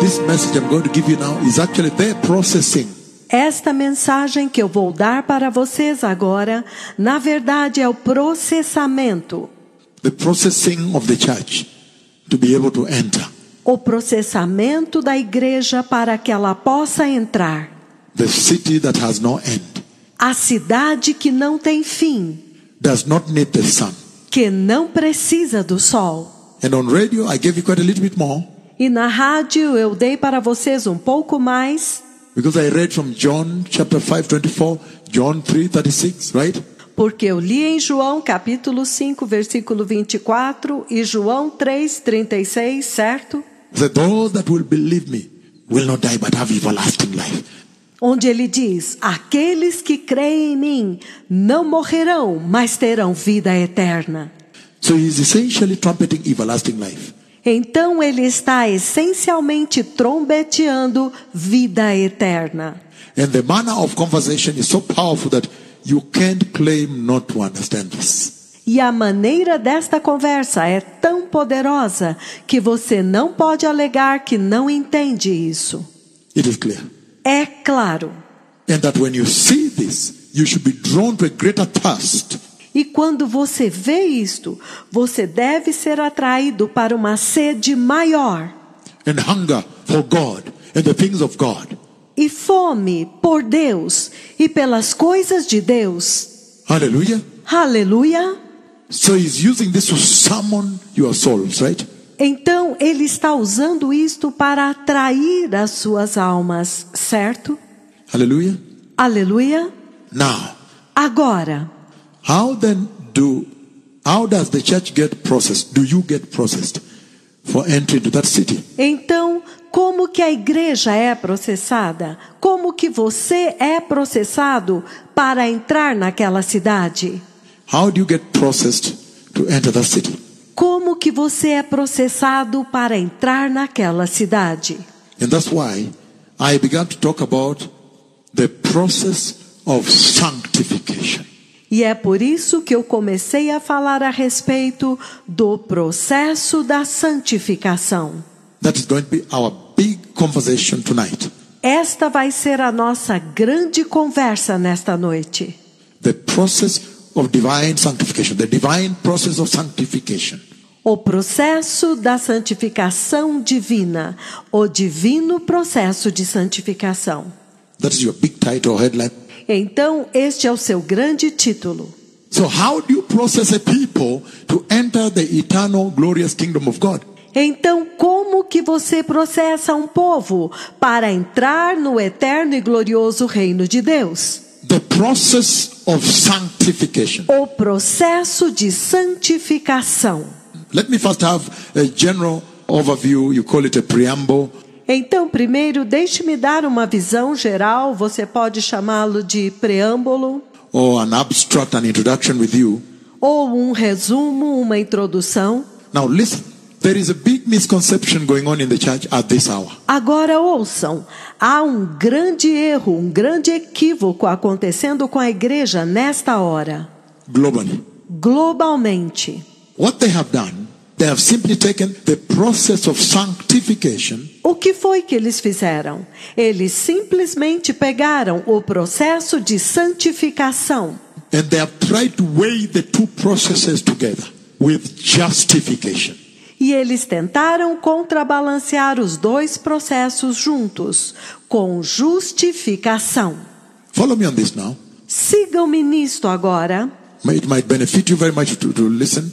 this message I'm going to give you now is actually their processing. Esta mensagem que eu vou dar para vocês agora, na verdade é o processamento. The processing of the church to be able to enter. O processamento da igreja para que ela possa entrar. The city that has no end. A cidade que não tem fim. Does not need the sun. Que não precisa do sol. And on radio I gave you quite a little bit more. E na rádio eu dei para vocês um pouco mais. Because I read from John chapter 5:24, John 3:36, right? Porque eu li em João capítulo 5, versículo 24 e João 3:36, certo? That those that will believe me will not die but have everlasting life. Onde ele diz, aqueles que creem em mim não morrerão, mas terão vida eterna. So he is essentially trumpeting everlasting life. Então ele está essencialmente trombeteando vida eterna. And the manner of conversation is so powerful that you can't claim not to understand this. E a maneira desta conversa é tão poderosa que você não pode alegar que não entende isso. It is clear. É claro. And that when you see this, you should be drawn to a greater thirst. E quando você vê isto, você deve ser atraído para uma sede maior. And hunger for God and the things of God. E fome por Deus e pelas coisas de Deus. Hallelujah. Aleluia. So he's using this to summon your souls, right? Então ele está usando isto para atrair as suas almas, certo? Hallelujah. Aleluia. Now, Agora, how does the church get processed? Do you get processed for entry to that city? então, como que a igreja é processada? Como que você é processado para entrar naquela cidade? How do you get processed to enter that city? Como que você é processado para entrar naquela cidade? And that's why I began to talk about the process of sanctification. E é por isso que eu comecei a falar a respeito do processo da santificação. That is going to be our big conversation tonight. Esta vai ser a nossa grande conversa nesta noite. The process of divine sanctification, the divine process of sanctification. O processo da santificação divina, o divino processo de santificação. That is your big title or headline. Então, este é o seu grande título. So how do you process a people to enter the eternal glorious kingdom of God? Então, como que você processa um povo para entrar no eterno e glorioso reino de Deus? The process of sanctification. O processo de santificação. Let me first have a general overview. You call it a preamble. Então, primeiro, deixe-me dar uma visão geral, você pode chamá-lo de preâmbulo, Or an abstract, an introduction with you. ou um resumo, uma introdução. Now listen, there is a big misconception going on in the church at this hour. Agora ouçam, há um grande erro, um grande equívoco acontecendo com a igreja nesta hora. Globally. Globalmente. What they have done, they have simply taken the process of sanctification O que foi que eles fizeram? Eles simplesmente pegaram o processo de santificação and they have tried to weigh the two processes together with justification. e eles tentaram contrabalancear os dois processos juntos, com justificação. Follow me on this now. Sigam-me nisto agora. It might benefit you very much to listen.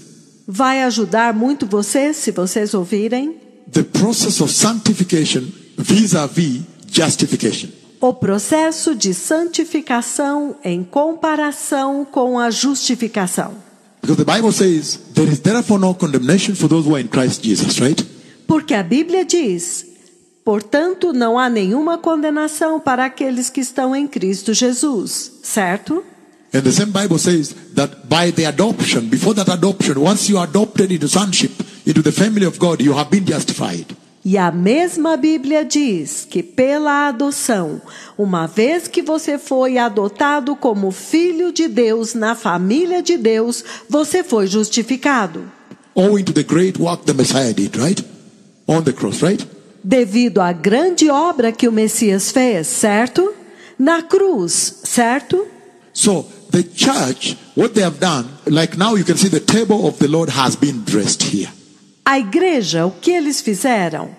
Vai ajudar muito vocês, se vocês ouvirem. The process of sanctification vis-a-vis justification. O processo de santificação em comparação com a justificação. Because the Bible says, there is therefore no condemnation for those who are in Christ Jesus, right? Porque a Bíblia diz, portanto, não há nenhuma condenação para aqueles que estão em Cristo Jesus, certo? And the same Bible says that by the adoption, before that adoption, once you are adopted into sonship, into the family of God, you have been justified. E a mesma Bíblia diz que pela adoção, uma vez que você foi adotado como filho de Deus na família de Deus, você foi justificado. Owing to the great work the Messiah did, right? On the cross, right? Devido à grande obra que o Messias fez, certo? Na cruz, certo? So the church, what they have done, like now you can see the table of the Lord has been dressed here. A igreja, o que eles fizeram?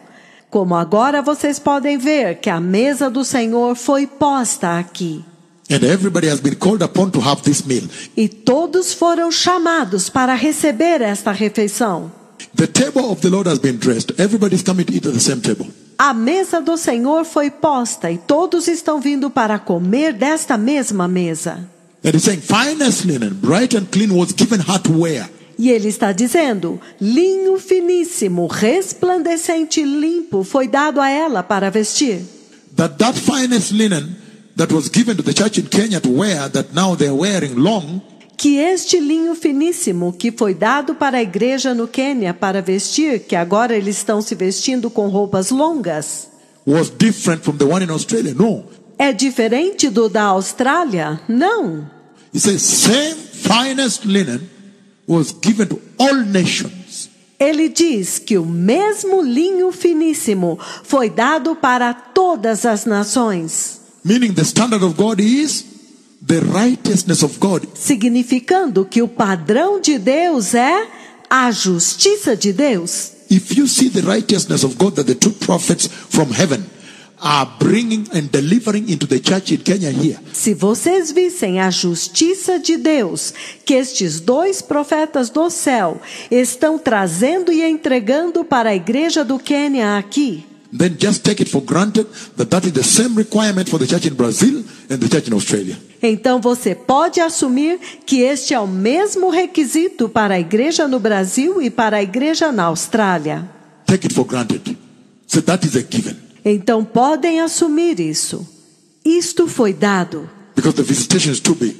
Como agora vocês podem ver que a mesa do Senhor foi posta aqui. And everybody has been called upon to have this meal. E todos foram chamados para receber esta refeição. The table of the Lord has been dressed. Everybody is coming to eat at the same table. A mesa do Senhor foi posta e todos estão vindo para comer desta mesma mesa. And he's saying, finest linen, bright and clean, was given her to wear. E ele está dizendo, linho finíssimo, resplandecente e limpo foi dado a ela para vestir. That finest linen that was given to the church in Kenya to wear, that now they're wearing long, Que este linho finíssimo que foi dado para a igreja no Quênia para vestir, que agora eles estão se vestindo com roupas longas, was different from the one in Australia. No. é diferente do da Austrália? Não. He says, same finest linen was given to all nations. Ele diz que o mesmo linho finíssimo foi dado para todas as nações. Meaning the standard of God is the righteousness of God. Significando que o padrão de Deus é a justiça de Deus. If you see the righteousness of God that the two prophets from heaven are bringing and delivering into the church in Kenya here, Se vocês vissem a justiça de Deus que estes dois profetas do céu estão trazendo e entregando para a igreja do Quênia aqui, then just take it for granted that that is the same requirement for the church in Brazil and the church in Australia. então você pode assumir que este é o mesmo requisito para a igreja no Brasil e para a igreja na Austrália. Take it for granted. So that is a given. Então podem assumir isso. Isto foi dado. Because the visitation is too big.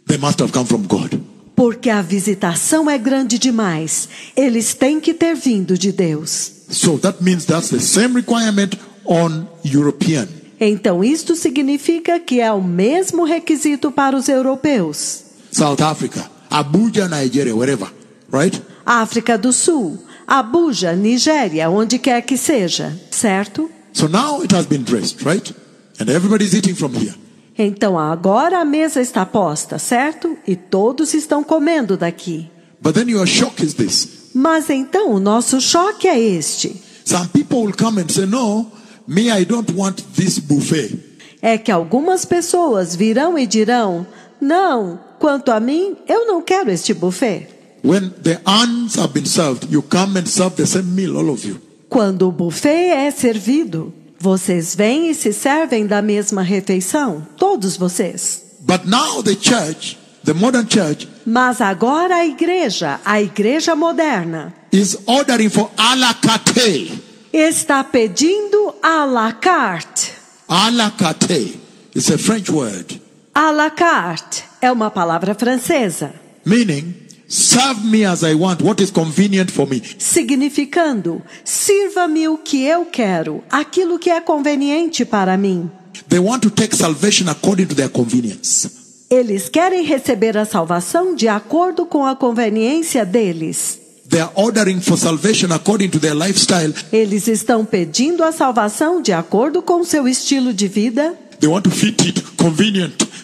They must have come from God. Porque a visitação é grande demais. Eles têm que ter vindo de Deus. So that means that's the same requirement on European. Então isto significa que é o mesmo requisito para os europeus. South Africa, Abuja, Nigeria, wherever, right? África do Sul, Abuja, Nigéria, onde quer que seja, certo? So now it has been dressed, right? And everybody's eating from here. Então agora a mesa está posta, certo? E todos estão comendo daqui. But then your shock is this. Mas então o nosso choque é este. Some people will come and say, no, me, I don't want this buffet. É que algumas pessoas virão e dirão, não, quanto a mim, eu não quero este buffet. When the ants have been served, you come and serve the same meal, all of you. Quando o buffet é servido, vocês vêm e se servem da mesma refeição, todos vocês. But now the church, the modern church, Mas agora a igreja moderna, is ordering for à la carte. está pedindo à la carte. À la carte is a French word. À la carte é uma palavra francesa, Meaning, serve me as I want, what is convenient for me. significando, sirva-me o que eu quero, aquilo que é conveniente para mim. They want to take salvation according to their convenience. Eles querem receber a salvação de acordo com a conveniência deles. They are ordering for salvation according to their lifestyle. Eles estão pedindo a salvação de acordo com seu estilo de vida. They want to fit it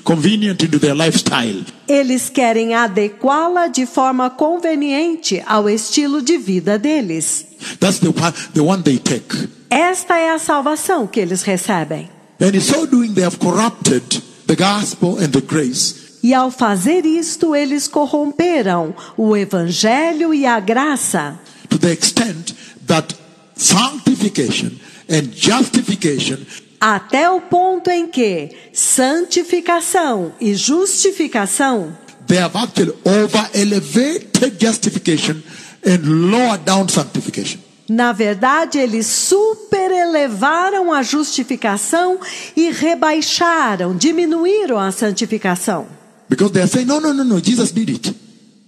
convenient into their lifestyle. Eles querem adequá-la de forma conveniente ao estilo de vida deles. That's the one they take. Esta é a salvação que eles recebem. And in so doing, they have corrupted the gospel and the grace. E ao fazer isto, eles corromperam o evangelho e a graça, To the extent that sanctification and justification até o ponto em que santificação e justificação, they have actually over-elevated justification and lower down sanctification. na verdade, eles superelevaram a justificação e rebaixaram, diminuíram a santificação. Because they are saying, no, Jesus did it.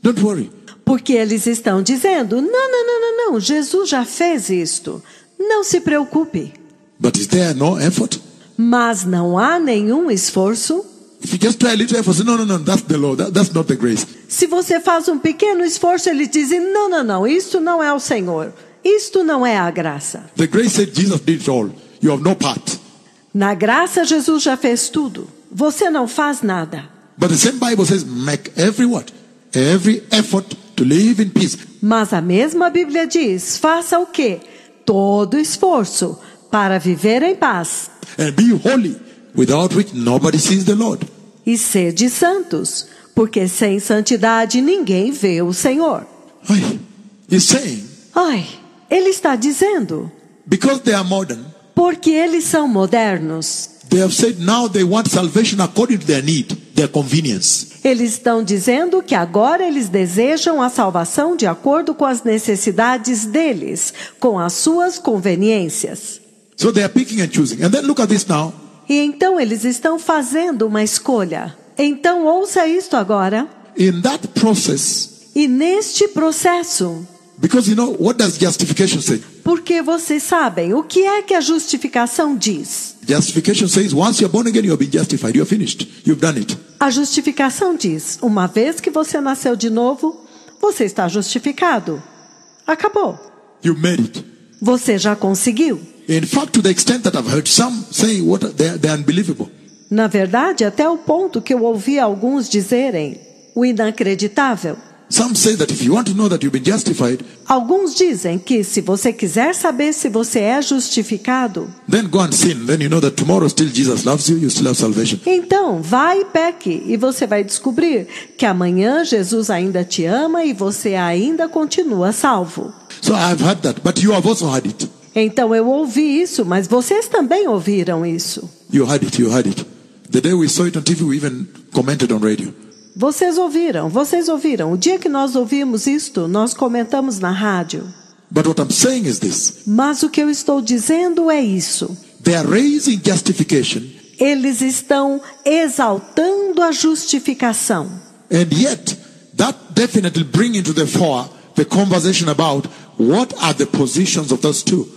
Don't worry. Porque eles estão dizendo, não, Jesus já fez isto. Não se preocupe. But is there no effort? Mas não há nenhum esforço. If you just try a little effort, say, no, that's the law. That's not the grace. Se você faz um pequeno esforço, eles dizem, não, isso não é o Senhor. Isto não é a graça. The grace said Jesus did it all. You have no part. Na graça, Jesus já fez tudo. Você não faz nada. But the same Bible says, make every what? Every effort to live in peace. Mas a mesma Bíblia diz, faça o quê? Todo esforço para viver em paz. And be holy, without which nobody sees the Lord. E sede santos, porque sem santidade ninguém vê o Senhor. He's saying, Ele está dizendo, because they are modern, porque eles são modernos. they have said now they want salvation according to their need, their convenience. Eles estão dizendo que agora eles desejam a salvação de acordo com as necessidades deles, com as suas conveniências. So they are picking and choosing. And then look at this now. E então eles estão fazendo uma escolha. Então ouça isto agora. In that process, E neste processo, because you know, what does justification say? porque vocês sabem, o que é que a justificação diz? Justification says once you're born again, you have been justified. You're finished. You've done it. A justificação diz, uma vez que você nasceu de novo, você está justificado. Acabou. You made it. Você já conseguiu. In fact, to the extent that I've heard some say they're unbelievable. Na verdade, até o ponto que eu ouvi alguns dizerem o inacreditável. Some say that if you want to know that you've been justified, Alguns dizem que se você quiser saber se você é justificado, then go and sin. Then you know that tomorrow still Jesus loves you. You still have salvation. então vá e peque e você vai descobrir que amanhã Jesus ainda te ama e você ainda continua salvo. So I've heard that, but you have also heard it. Então eu ouvi isso, mas vocês também ouviram isso. You heard it. You heard it. The day we saw it on TV, we even commented on radio. Vocês ouviram. O dia que nós ouvimos isto, nós comentamos na rádio. But what I'm saying is this. Mas o que eu estou dizendo é isso. They are raising justification, Eles estão exaltando a justificação. and yet that definitely bring into the fore the conversation about what are the positions of those two.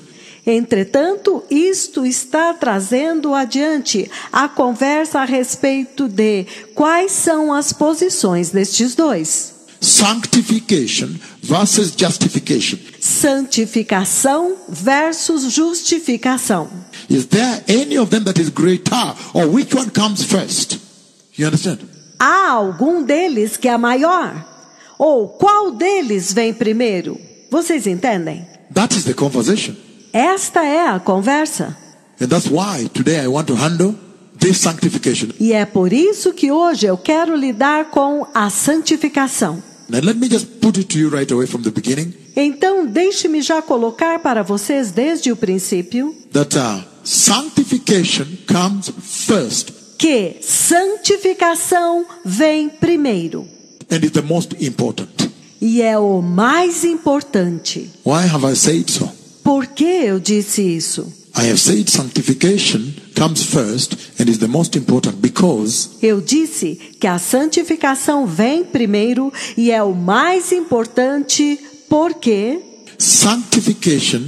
Entretanto, isto está trazendo adiante a conversa a respeito de quais são as posições destes dois. Sanctification versus justification. Santificação versus justificação. Is there any of them that is greater, or which one comes first? You understand? Há algum deles que é maior? Ou qual deles vem primeiro? Vocês entendem? That is the conversation. Esta é a conversa. And that's why today I want to handle this sanctification. E é por isso que hoje eu quero lidar com a santificação. Now let me just put it to you right away from the beginning Então, deixe-me já colocar para vocês desde o princípio that sanctification comes first que santificação vem primeiro. and is the most important. E é o mais importante. Why have I said so? Por que eu disse isso? I have said sanctification comes first and is the most important because Eu disse que a santificação vem primeiro e é o mais importante porque sanctification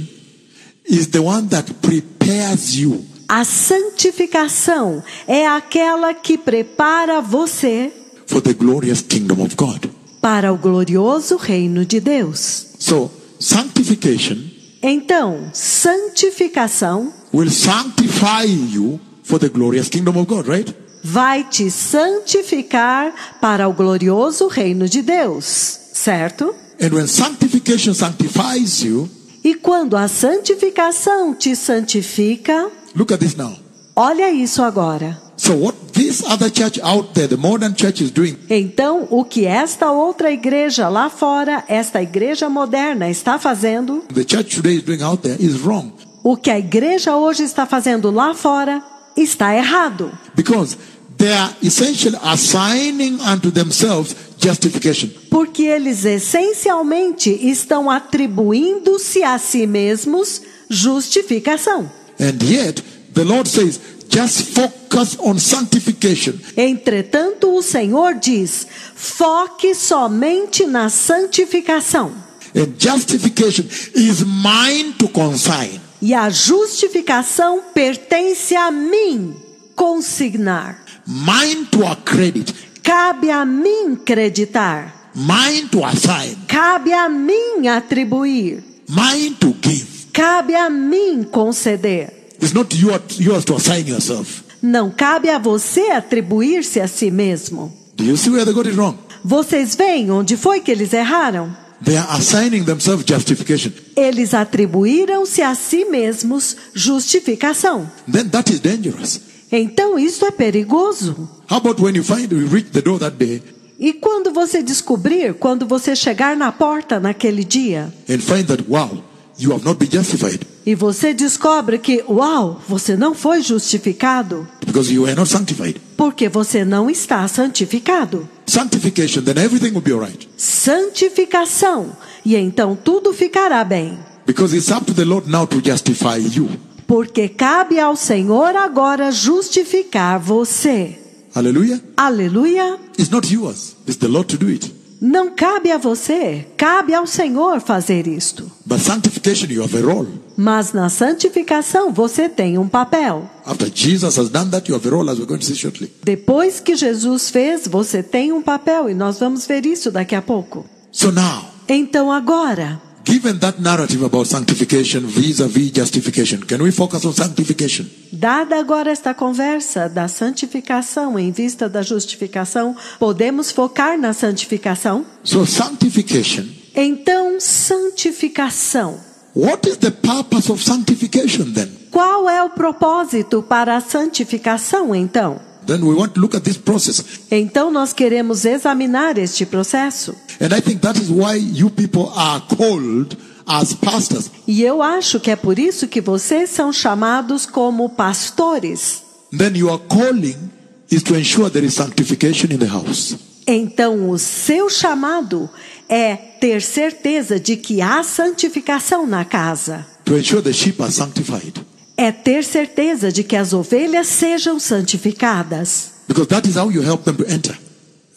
is the one that prepares you a santificação é aquela que prepara você for the glorious kingdom of God. para o glorioso reino de Deus. So, sanctification Então, santificação will sanctify you for the glorious kingdom of God, right? vai te santificar para o glorioso reino de Deus, certo? And when sanctification sanctifies you, E quando a santificação te santifica, look at this now. olha isso agora. So what this other church out there, the modern church, is doing, Então, o que esta outra igreja lá fora, esta igreja moderna está fazendo, the church today is doing out there, is wrong. o que a igreja hoje está fazendo lá fora, está errado. Because they are essentially assigning unto themselves justification. Porque eles essencialmente estão atribuindo-se a si mesmos justificação. And yet, the Lord says, just focus on sanctification. Entretanto, o Senhor diz: foque somente na santificação. And justification is mine to consign. E a justificação pertence a mim consignar. Mine to accredit. Cabe a mim creditar. Mine to assign. Cabe a mim atribuir. Mine to give. Cabe a mim conceder. It's not yours to assign yourself. Não cabe a você atribuir-se a si mesmo. Do you see where they got it wrong? Vocês veem onde foi que eles erraram? They are assigning themselves justification. Eles atribuíram-se a si mesmos justificação. Then that is dangerous. Então isso é perigoso. How about when you reach the door that day E quando você descobrir, quando você chegar na porta naquele dia, and find that, wow, you have not been justified e você descobre que, uau, você não foi justificado, because you were not sanctified. porque você não está santificado. Sanctification, then everything will be all right. Santificação, e então tudo ficará bem. Because it's up to the Lord now to justify you. Porque cabe ao Senhor agora justificar você. Hallelujah. Aleluia. It's not yours. It's the Lord to do it. Não cabe a você, cabe ao Senhor fazer isto. But sanctification, you have a role. Mas na santificação você tem um papel. After Jesus has done that, you have a role, as we're going to see shortly. Depois que Jesus fez, você tem um papel e nós vamos ver isso daqui a pouco. So now, Então agora, given that narrative about sanctification vis-a-vis justification, can we focus on sanctification? dada agora esta conversa da santificação em vista da justificação, podemos focar na santificação? So sanctification, Então, santificação. what is the purpose of sanctification then? Qual é o propósito para a santificação, então? Then we want to look at this process. Então nós queremos examinar este processo. And I think that is why you people are called as pastors. E eu acho que é por isso que vocês são chamados como pastores. Then your calling is to ensure there is sanctification in the house. Então o seu chamado é ter certeza de que há santificação na casa. To ensure the sheep are sanctified. É ter certeza de que as ovelhas sejam santificadas. Because that is how you help them to enter.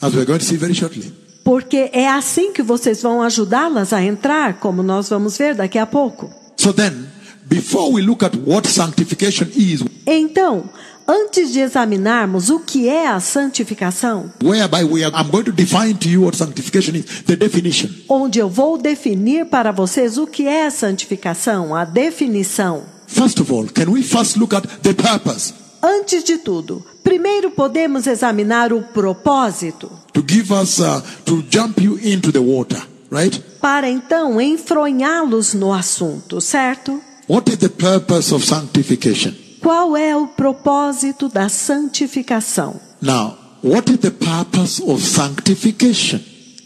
As we're going to see very shortly. Porque é assim que vocês vão ajudá-las a entrar, como nós vamos ver daqui a pouco. So then, before we look at what sanctification is, Então, antes de examinarmos o que é a santificação, whereby I'm going to define to you what sanctification is, the definition. onde eu vou definir para vocês o que é a santificação, a definição. First of all, can we first look at the purpose? Antes de tudo, primeiro podemos examinar o propósito, To give us, to jump you into the water, right? para então enfronhá-los no assunto, certo? What is the purpose of sanctification? Qual é o propósito da santificação? Now, what is the purpose of sanctification?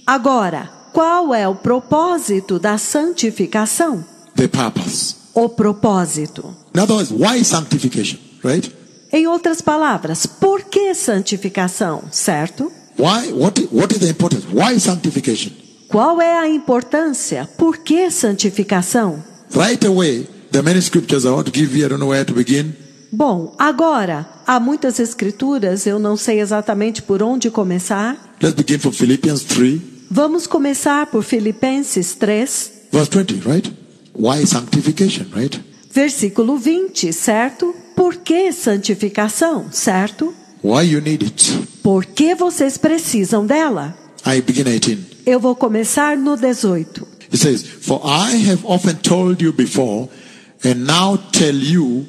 Agora, qual é o propósito da santificação? The purpose. O propósito. In other words, why sanctification, right? Em outras palavras, por que santificação, certo? Why? What is the importance? Why sanctification? Qual é a importância? Por que santificação? Right away, there are many scriptures I want to give you. I don't know where to begin. Bom, agora, há muitas escrituras, eu não sei exatamente por onde começar. Let's begin from Philippians 3, Vamos começar por Filipenses 3, verse 20, right? Why sanctification, right? versículo 20, certo? Por que santificação, certo? Why you need it? Por que vocês precisam dela? I begin 18. Eu vou começar no 18. It says, "For I have often told you before, and now tell you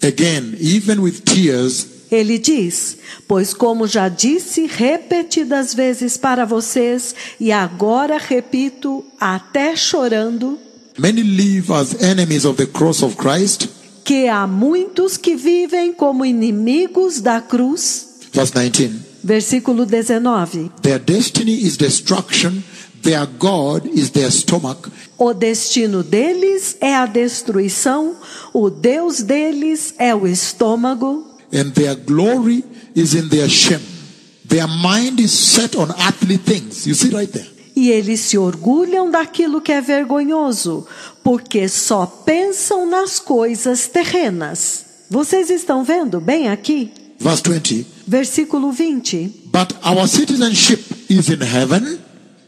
again, even with tears, Ele diz, pois como já disse repetidas vezes para vocês, e agora repito até chorando, many live as enemies of the cross of Christ." que há muitos que vivem como inimigos da cruz. Verse 19. Versículo 19. Their destiny is destruction, their God is their stomach, O destino deles é a destruição, o Deus deles é o estômago, and their glory is in their shame. Their mind is set on earthly things. You see right there. e eles se orgulham daquilo que é vergonhoso, porque só pensam nas coisas terrenas. Vocês estão vendo bem aqui? Verse 20. Versículo 20. But our citizenship is in heaven.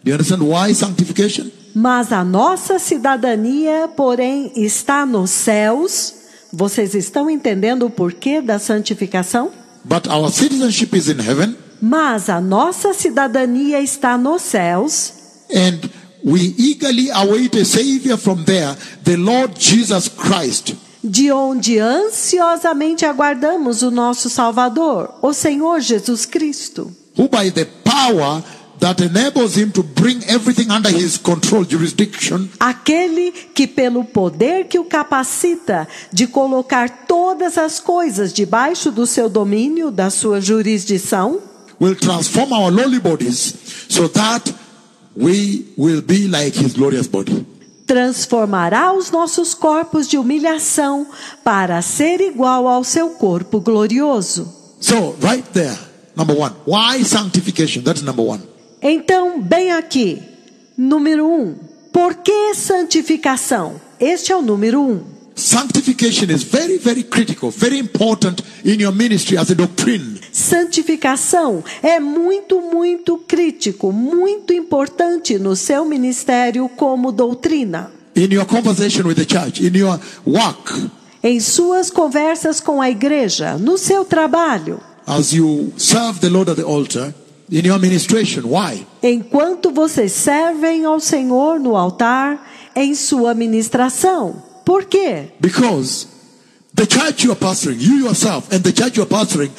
Do you understand why sanctification? Mas a nossa cidadania, porém, está nos céus. Vocês estão entendendo o porquê da santificação? But our citizenship is in heaven, Mas a nossa cidadania está nos céus. and we eagerly await a Savior from there, the Lord Jesus Christ, de onde ansiosamente aguardamos o nosso Salvador, o Senhor Jesus Cristo, who by the power that enables him to bring everything under his control, jurisdiction, aquele que pelo poder que o capacita de colocar todas as coisas debaixo do seu domínio, da sua jurisdição, will transform our lowly bodies so that we will be like his glorious body. transformará os nossos corpos de humilhação para ser igual ao seu corpo glorioso. So, right there, number one, why sanctification? That's number one. Então, bem aqui, número 1, por que santificação? Este é o número 1. Sanctification is very, very critical, very important in your ministry as a doctrine. Santificação é muito, muito crítico, muito importante no seu ministério como doutrina. In your conversation with the church, in your work, Em suas conversas com a igreja, no seu trabalho, as you serve the Lord at the altar, in your administration. Why? enquanto vocês servem ao Senhor no altar, em sua ministração. Por quê? Because the church you are pastoring, you yourself and the church you are pastoring,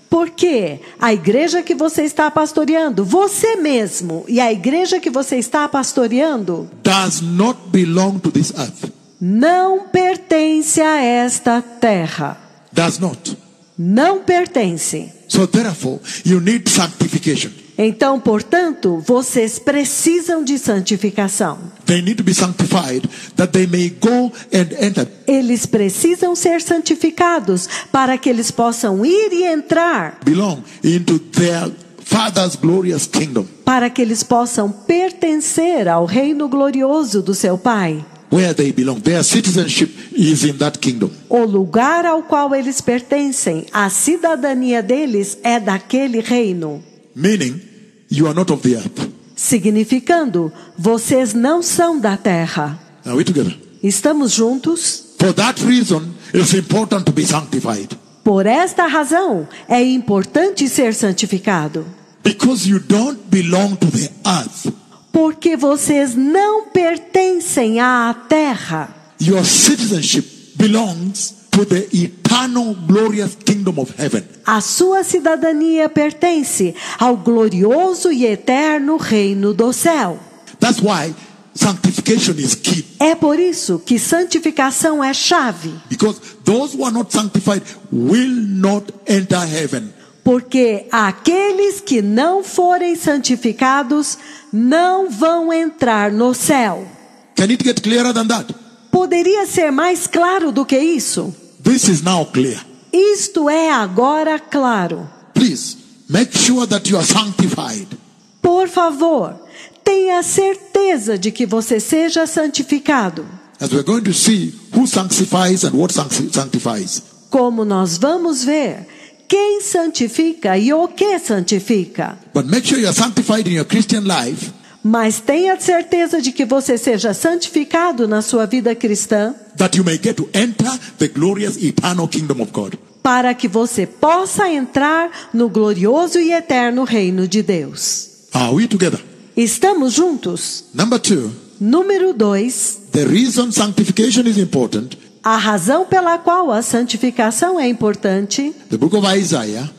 Porque a igreja que você está pastoreando, você mesmo e a igreja que você está pastoreando, does not belong to this earth. não pertence a esta terra. Does not. Não pertence. So therefore, you need sanctification. Então, portanto, vocês precisam de santificação. They need to be sanctified that they may go and enter. Eles precisam ser santificados para que eles possam ir e entrar, Belong into their Father's glorious kingdom, para que eles possam pertencer ao reino glorioso do seu Pai. where they belong. Their citizenship is in that kingdom. O lugar ao qual eles pertencem, a cidadania deles é daquele reino. Meaning, you are not of the earth. Significando, vocês não são da terra. Are we together? Estamos juntos? For that reason, it's important to be sanctified. Por esta razão, é importante ser santificado. Because you don't belong to the earth. Porque vocês não pertencem à terra. Your citizenship belongs to the eternal glorious kingdom of heaven. A sua cidadania pertence ao glorioso e eterno reino do céu. That's why sanctification is key. É por isso que santificação é chave. Because those who are not sanctified will not enter heaven. Porque aqueles que não forem santificados não vão entrar no céu. Can it get clearer than that? Poderia ser mais claro do que isso? This is now clear. Isto é agora claro. Please, make sure that you are sanctified. Por favor, tenha certeza de que você seja santificado. As we're going to see who sanctifies and what sanctifies. Como nós vamos ver, quem santifica e o que santifica. But make sure you are sanctified in your Christian life, Mas tenha certeza de que você seja santificado na sua vida cristã, that you may get to enter the glorious eternal kingdom of God. para que você possa entrar no glorioso e eterno reino de Deus. Are we together? Estamos juntos? Number 2, Número 2, the reason sanctification is important. a razão pela qual a santificação é importante. The book of Isaiah,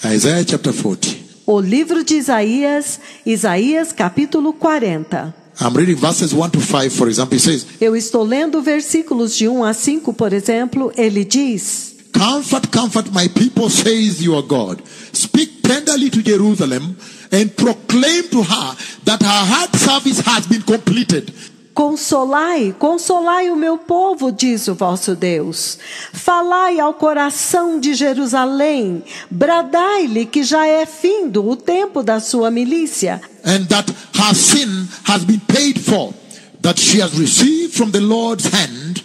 Isaiah chapter 40. O livro de Isaías, Isaías capítulo 40. I'm reading verses 1 to 5, for example. It says, Eu estou lendo versículos de 1 a 5, por exemplo. Ele diz: Comfort, comfort my people, says your God. Speak tenderly to Jerusalem and proclaim to her that her heart service has been completed. Consolai, consolai o meu povo, diz o vosso Deus. Falai ao coração de Jerusalém, bradai-lhe que já é findo o tempo da sua milícia, And that her sin has been paid for, that she has received from the Lord's hand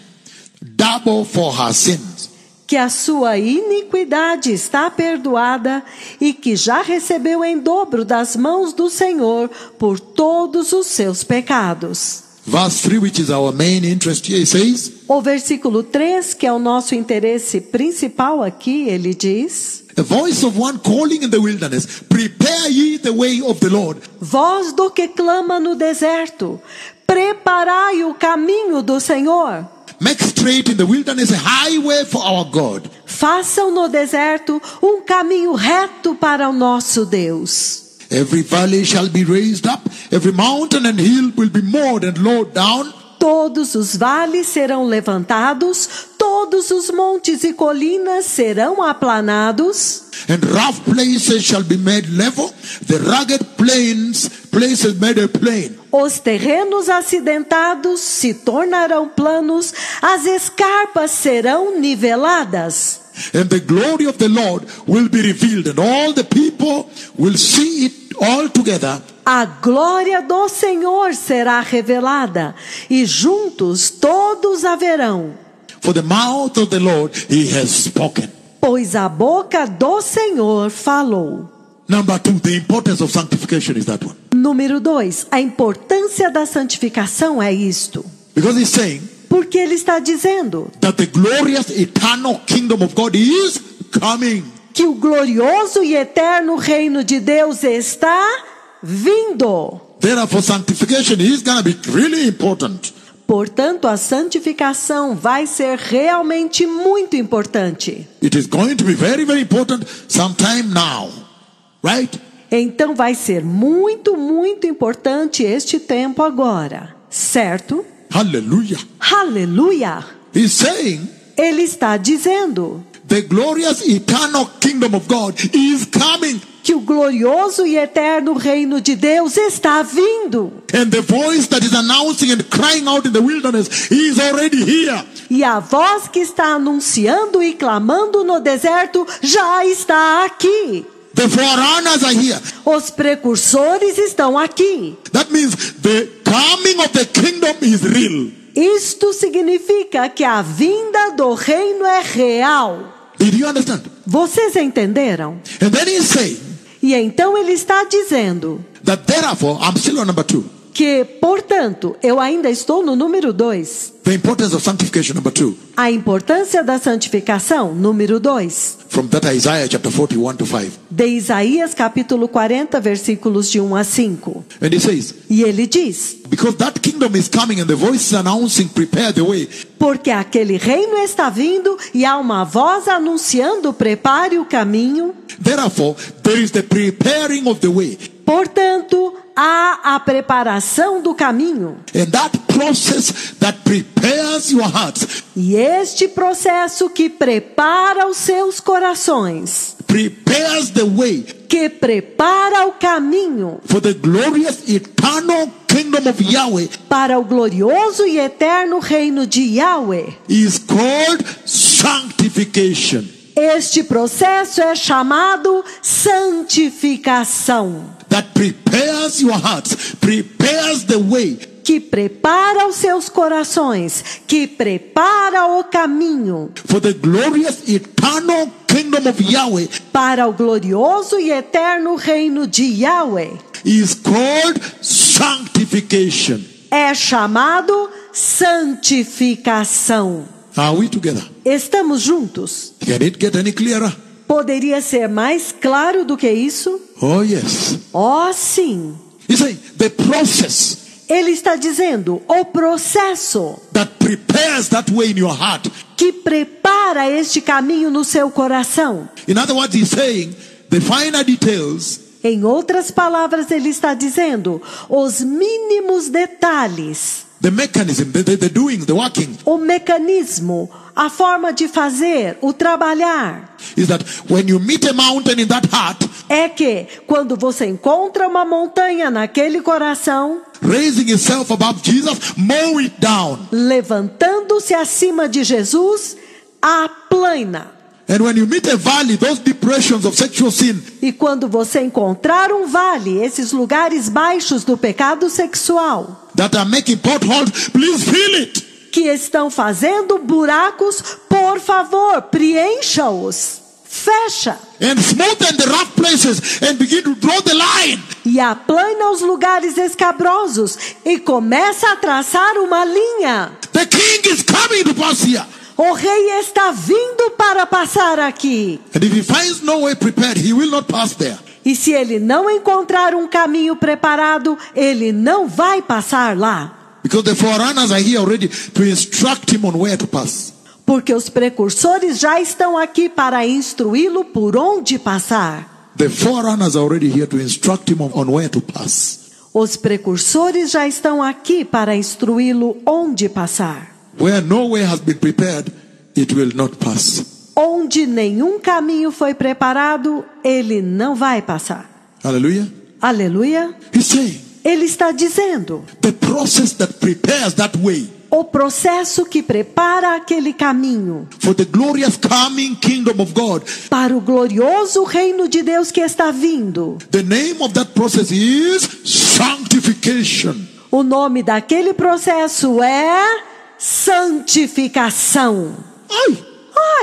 double for her sins. que a sua iniquidade está perdoada e que já recebeu em dobro das mãos do Senhor por todos os seus pecados. Verse 3, which is our main interest here, he says, O versículo 3, que é o nosso interesse principal aqui, ele diz: a voice of one calling in the wilderness, prepare ye the way of the Lord. Voz do que clama no deserto, preparai o caminho do Senhor. Make straight in the wilderness a highway for our God. Façam no deserto um caminho reto para o nosso Deus. Every valley shall be raised up, every mountain and hill will be mowed and lowered down. Todos os vales serão levantados, todos os montes e colinas serão aplanados. And rough places shall be made level, the rugged places made a plain. Os terrenos acidentados se tornarão planos, as escarpas serão niveladas. And the glory of the Lord will be revealed, and all the people will see it all together. A glória do Senhor será revelada, e juntos todos a verão. For the mouth of the Lord he has spoken. Pois a boca do Senhor falou. Number 2, the importance of sanctification is that one. Número 2, a importância da santificação é isto. Because he's saying Porque ele está dizendo that the glorious eternal kingdom of God is coming. que o glorioso e eterno reino de Deus está vindo. Therefore, sanctification is going to be really important. Portanto, a santificação vai ser realmente muito importante. It is going to be very, very important sometime now. Right? Então vai ser muito, muito importante este tempo agora. Certo? Hallelujah. Aleluia! He's saying Ele está dizendo the glorious eternal kingdom of God is coming. que o glorioso e eterno reino de Deus está vindo. And the voice that is announcing and crying out in the wilderness is already here. E a voz que está anunciando e clamando no deserto já está aqui. The forerunners are here. Os precursores estão aqui. That means the coming of the kingdom is real. Isto significa que a vinda do reino é real. Did you understand? Vocês entenderam? And then he's saying E então ele está dizendo that therefore, I'm still on number 2. que, portanto, eu ainda estou no número 2. The importance of sanctification, number 2. A importância da santificação, número 2. From that Isaiah chapter 41 to 5. De Isaías capítulo 40, versículos de 1 a 5. And he says, E ele diz: because that kingdom is coming and the voice is announcing, prepare the way. Porque aquele reino está vindo e há uma voz anunciando, prepare o caminho. Therefore, there is the preparing of the way. Portanto, há a preparação do caminho. And that process that prepares your hearts, E este processo que prepara os seus corações, prepares the way que prepara o caminho for the glorious eternal kingdom of Yahweh, para o glorioso e eterno reino de Yahweh. is called sanctification. Este processo é chamado santificação, That prepares your hearts, prepares the way que prepara os seus corações, que prepara o caminho for the glorious eternal kingdom of Yahweh, para o glorioso e eterno reino de Yahweh. is called sanctification. É chamado santificação. Are we together? Estamos juntos? Can it get any clearer? Poderia ser mais claro do que isso? Oh yes. Oh, sim. He's saying the process Ele está dizendo o processo that prepares that way in your heart. que prepara este caminho no seu coração. In other words, he's saying the finer details Em outras palavras, ele está dizendo os mínimos detalhes, the mechanism, the doing, the working, o mecanismo, a forma de fazer, o trabalhar. is that when you meet a mountain in that heart, É que quando você encontra uma montanha naquele coração, raising itself above Jesus, mow it down. levantando-se acima de Jesus, aplana. And when you meet a valley, those depressions of sexual sin, E quando você encontrar um vale, esses lugares baixos do pecado sexual, that are making potholes, please fill it. que estão fazendo buracos, por favor, preencha-os. fecha. And smoothen the rough places and begin to draw the line. E aplana os lugares escabrosos e começa a traçar uma linha. The king is coming to pass here. O rei está vindo para passar aqui. And if he finds no way prepared, he will not pass there. E se ele não encontrar um caminho preparado, ele não vai passar lá. Because the forerunners are here already to instruct him on where to pass. Porque os precursores já estão aqui para instruí-lo por onde passar. The forerunners are already here to instruct him on where to pass. Os precursores já estão aqui para instruí-lo onde passar. Where no way has been prepared, it will not pass. Onde nenhum caminho foi preparado, ele não vai passar. Hallelujah. Aleluia. He's saying, Ele está dizendo, the process that prepares that way o processo que prepara aquele caminho for the glorious coming kingdom of God. para o glorioso reino de Deus que está vindo. The name of that process is sanctification. O nome daquele processo é santificação. Aye.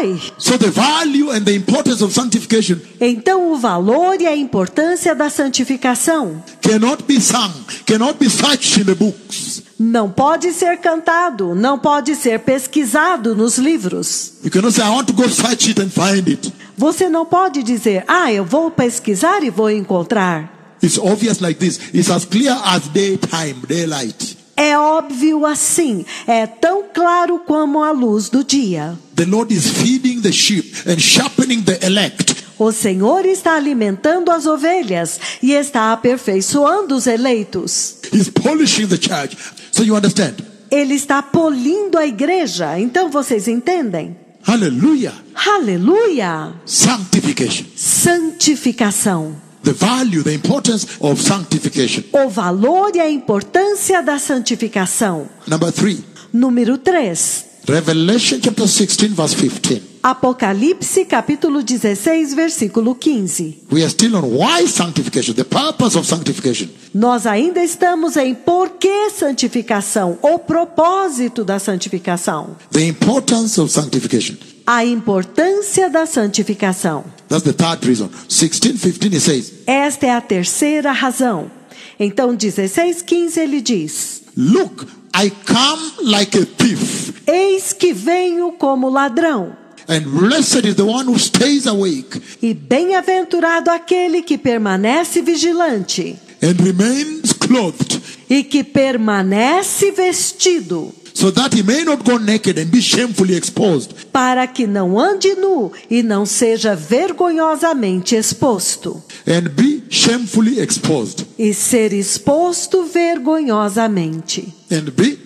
Ai! So the value and the importance of sanctification Então o valor e a importância da santificação cannot be sung, cannot be searched in the books. não pode ser cantado, não pode ser pesquisado nos livros. You cannot say, I want to go search it and find it. Você não pode dizer, eu vou pesquisar e vou encontrar. It's obvious like this. It's as clear as daytime, daylight. É óbvio assim, é tão claro como a luz do dia. The Lord is feeding the sheep and sharpening the elect. O Senhor está alimentando as ovelhas e está aperfeiçoando os eleitos. He's polishing the church. So you understand? Ele está polindo a igreja, então vocês entendem? Hallelujah. Aleluia! Sanctification. Santificação. The value, the importance of sanctification. O valor e a importância da santificação. Number 3. Número 3. Revelation chapter 16 verse 15. Apocalipse capítulo 16, versículo 15. We are still on why sanctification, the purpose of sanctification. Nós ainda estamos em por que santificação, o propósito da santificação. The importance of sanctification. A importância da santificação. That's the third reason. 16:15 it says, Esta é a terceira razão. Então 16:15 ele diz: Look, I come like a thief. Eis que venho como ladrão. And blessed is the one who stays awake E bem-aventurado aquele que permanece vigilante and remains clothed, e que permanece vestido, so that he may not go naked and be shamefully exposed. para que não ande nu e não seja vergonhosamente exposto. And be shamefully exposed. E ser exposto vergonhosamente. And be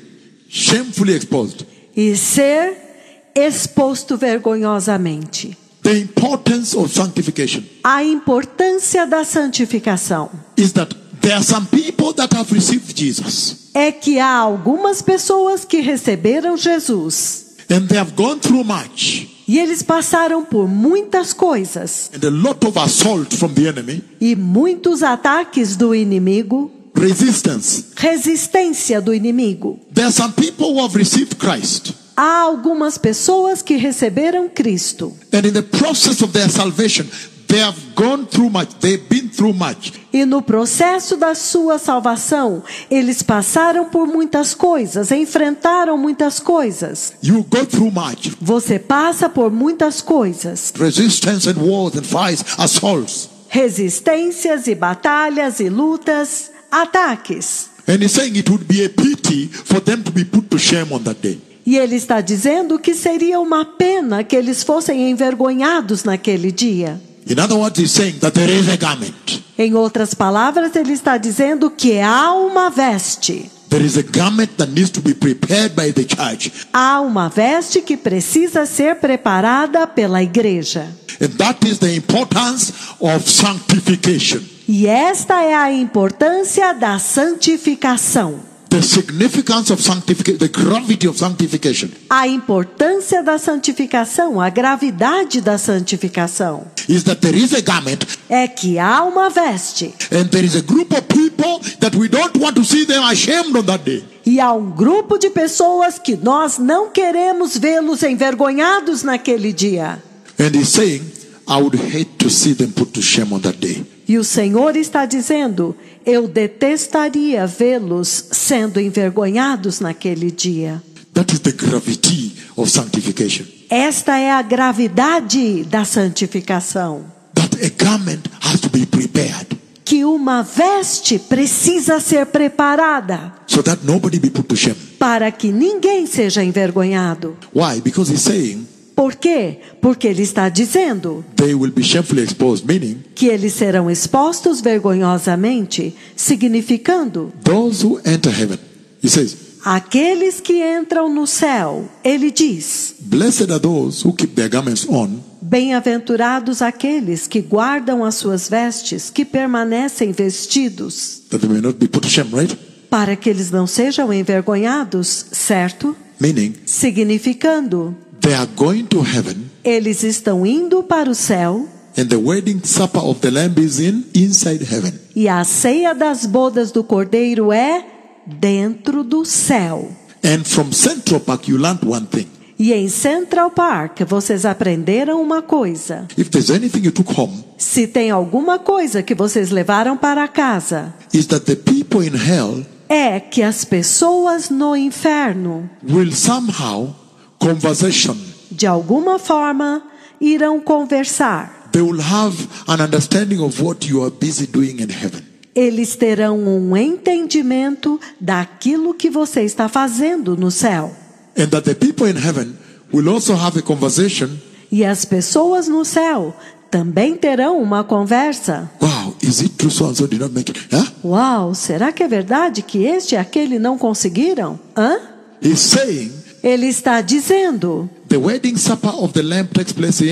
shamefully exposed. E ser exposto vergonhosamente. The importance of sanctification A importância da santificação is that there are some people that have received Jesus. é que há algumas pessoas que receberam Jesus. And they have gone through much. E eles passaram por muitas coisas. And a lot of assault from the enemy. E muitos ataques do inimigo. Resistance. Resistência do inimigo. There are some people who have received Christ. Há algumas pessoas que receberam Cristo. And in the process of their salvation, they have gone through much. They've been through much. E no processo da sua salvação, eles passaram por muitas coisas, enfrentaram muitas coisas. You go through much. Você passa por muitas coisas. Resistance and wars and fights, assaults. Resistências e batalhas e lutas, ataques. And he's saying it would be a pity for them to be put to shame on that day. E ele está dizendo que seria uma pena que eles fossem envergonhados naquele dia. In other words, he's saying that there is a garment. Em outras palavras, ele está dizendo que há uma veste. There is a garment that needs to be prepared by the church. Há uma veste que precisa ser preparada pela igreja. And that is the importance of sanctification. E esta é a importância da santificação. The significance of sanctification, the gravity of sanctification. A importância da santificação, a gravidade da santificação. Is that there is a garment. É que há uma veste. And there is a group of people that we don't want to see them ashamed on that day. E há um grupo de pessoas que nós não queremos vê-los envergonhados naquele dia. And he's saying, I would hate to see them put to shame on that day. E o Senhor está dizendo: eu detestaria vê-los sendo envergonhados naquele dia. That is the gravity of sanctification. Esta é a gravidade da santificação. That a garment has to be prepared Que uma veste precisa ser preparada so that nobody be put to shame. para que ninguém seja envergonhado. Why? Because he's saying Por quê? Porque ele está dizendo they will be shamefully exposed, meaning que eles serão expostos vergonhosamente, significando those who enter heaven. He says, aqueles que entram no céu. Ele diz: blessed are those who keep their garments on, bem-aventurados aqueles que guardam as suas vestes, que permanecem vestidos, that they may not be put to shame, right? para que eles não sejam envergonhados, certo? Meaning Significando, they are going to heaven eles estão indo para o céu and the wedding supper of the Lamb is inside heaven. e a ceia das bodas do Cordeiro é dentro do céu. And from Central Park you learned one thing. E em Central Park vocês aprenderam uma coisa. If there's anything you took home, Se tem alguma coisa que vocês levaram para casa, is that the people in hell é que as pessoas no inferno, will somehow conversation. de alguma forma, irão conversar. They will have an understanding of what you are busy doing in heaven. Eles terão um entendimento daquilo que você está fazendo no céu. And that the people in heaven will also have a conversation. E as pessoas no céu também terão uma conversa. Wow, is it true so and so did not make it? Huh? Uau, será que é verdade que este e aquele não conseguiram? Hã? He's saying Ele está dizendo the wedding supper of the Lamb takes place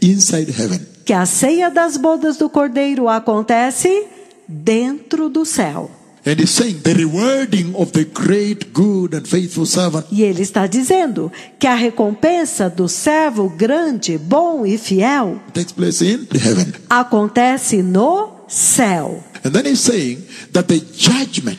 inside heaven. que a ceia das bodas do Cordeiro acontece dentro do céu. And he's saying the rewarding of the great, good and faithful servant E ele está dizendo que a recompensa do servo grande, bom e fiel takes place in heaven. acontece no céu. And then he's saying that the judgment,